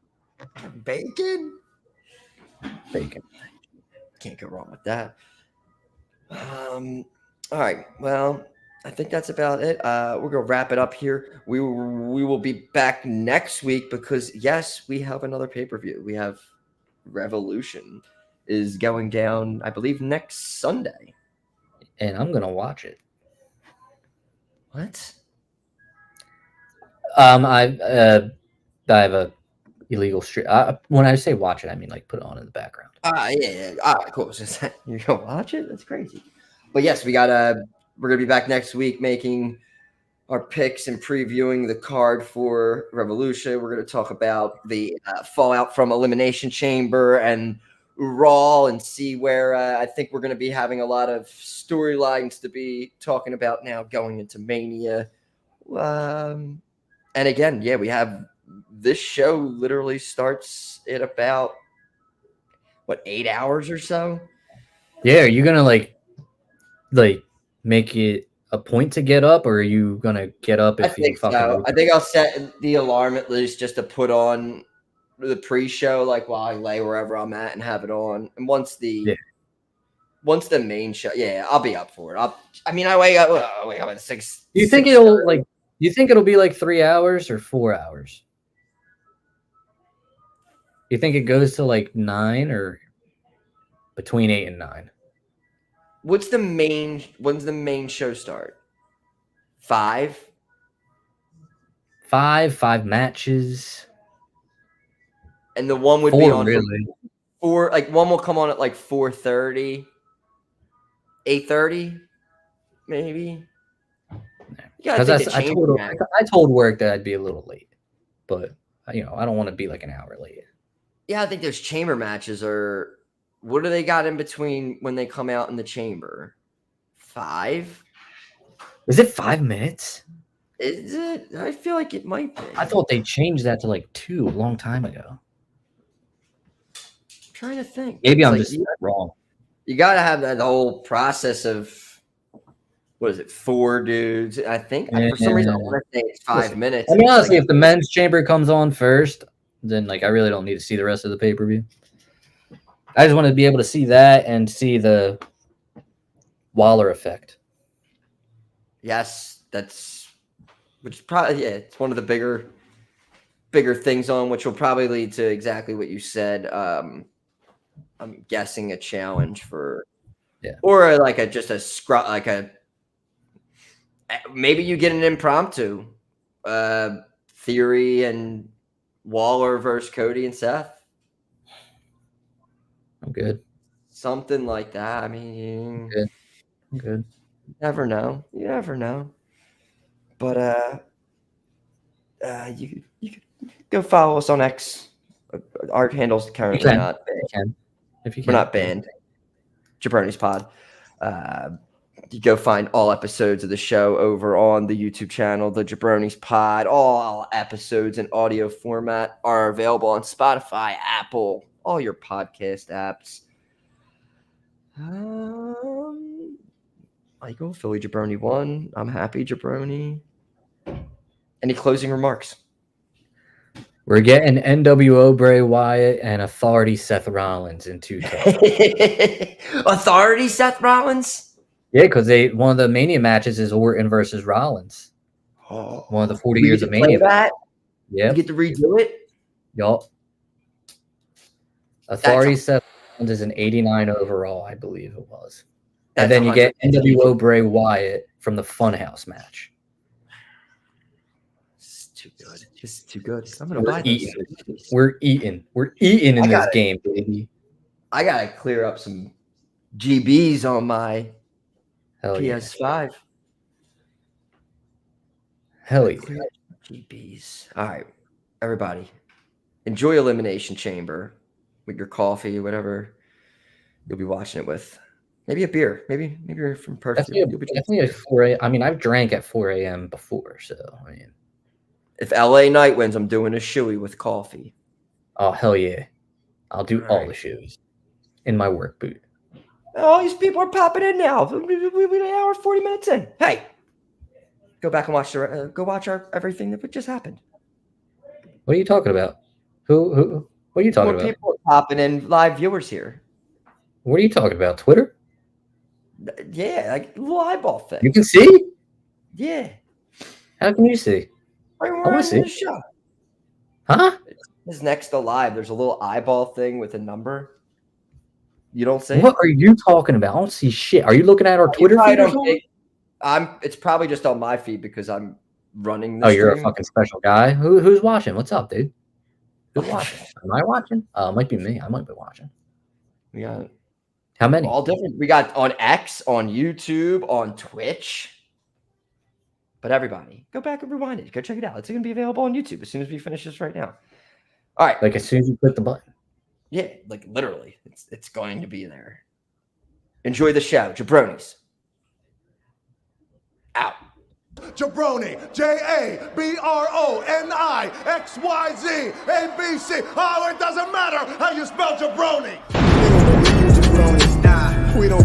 Bacon. Can't go wrong with that. All right. Well, I think that's about it. We're gonna wrap it up here. We will be back next week because yes, we have another pay-per-view. We have Revolution is going down, I believe, next Sunday, and I'm gonna watch it. What? I have a illegal stream. When I say watch it, I mean like put it on in the background. Yeah. All right, cool. So you're gonna watch it? That's crazy. But yes, we're gonna be back next week making our picks and previewing the card for Revolution. We're gonna talk about the fallout from Elimination Chamber and Raw and see where I think we're gonna be having a lot of storylines to be talking about now going into Mania. And again, yeah, we have this show literally starts at about 8 hours or so. Yeah, are you gonna like make it a point to get up, or are you gonna get up if you fucking? So. I think I'll set the alarm at least just to put on the pre-show, like while I lay wherever I'm at, and have it on. And once the main show, I'll be up for it. I wake up at 6. Do you think it'll be like 3 hours or 4 hours? You think it goes to like 9 or between 8 and 9? When's the main show start? 5? 5 matches. And the one would 4, be on really. 4, like one will come on at like 4:30, 8:30, maybe. Because I told work that I'd be a little late, but I don't want to be like an hour late. Yeah, I think those chamber matches are. What do they got in between when they come out in the chamber? 5? Is it 5 minutes? Is it? I feel like it might be. I thought they changed that to like 2 a long time ago. I'm trying to think. Maybe I'm just wrong. You got to have that whole process of, what is it, 4 dudes? I think for some reason I want to say it's 5 minutes. I mean, honestly, if the men's chamber comes on first, then like I really don't need to see the rest of the pay-per-view. I just wanted to be able to see that and see the Waller effect. Yes, which is probably it's one of the bigger things on, which will probably lead to exactly what you said. I'm guessing a challenge for, or like maybe you get an impromptu Theory and Waller versus Cody and Seth. I'm good. Something like that. I mean, I'm good. You never know. But you could go follow us on X. Our handle's currently not banned. We're not banned. jaBROnis Pod. You go find all episodes of the show over on the YouTube channel, the jaBROnis Pod. All episodes in audio format are available on Spotify, Apple, all your podcast apps. Michael, Philly jaBROni 1. I'm happy jaBROni. Any closing remarks? We're getting NWO Bray Wyatt and Authority Seth Rollins in 2 Authority Seth Rollins? Yeah, because one of the Mania matches is Orton versus Rollins. Oh, one of the 40 years of Mania. That? Yeah. You get to redo it? Yup. Authority Seth Rollins is an 89 overall, I believe it was. And then you get NWO Bray Wyatt from the Funhouse match. This is too good. This is too good. I'm gonna buy this. We're eating in this game, baby. I gotta clear up some GBs on my PS5. Hell yeah. GBs. All right, everybody, enjoy Elimination Chamber with your coffee, whatever you'll be watching it with. Maybe a beer. Maybe you're from Perth. Definitely at 4 a.m. I mean, I've drank at 4 a.m. before, so I mean, if LA Knight wins, I'm doing a shoey with coffee. Oh hell yeah! I'll do all the shows in my work boot. Oh, these people are popping in now. We're an hour 40 minutes in. Hey, go back and watch everything that just happened. What are you talking about? Who? What are you talking about? People are popping in, live viewers here. What are you talking about? Twitter? Yeah, like a little eyeball thing. You can see? Yeah. How can you see? Right, I want to see. The show. Huh? It's next to live. There's a little eyeball thing with a number. You don't see? What are you talking about? I don't see shit. Are you looking at our Twitter feed? It's probably just on my feed because I'm running. Oh, you're a fucking special guy. Who's watching? What's up, dude? Who's watching? Am I watching? It might be me. I might be watching. We got how many? All different. We got on X, on YouTube, on Twitch. But everybody, go back and rewind it. Go check it out. It's going to be available on YouTube as soon as we finish this right now. All right. Like as soon as you click the button. Yeah, like literally. It's going to be there. Enjoy the show. jaBROnis. Out. jaBROni, JABRONI, XYZ, ABC. Oh, it doesn't matter how you spell jaBROni. We don't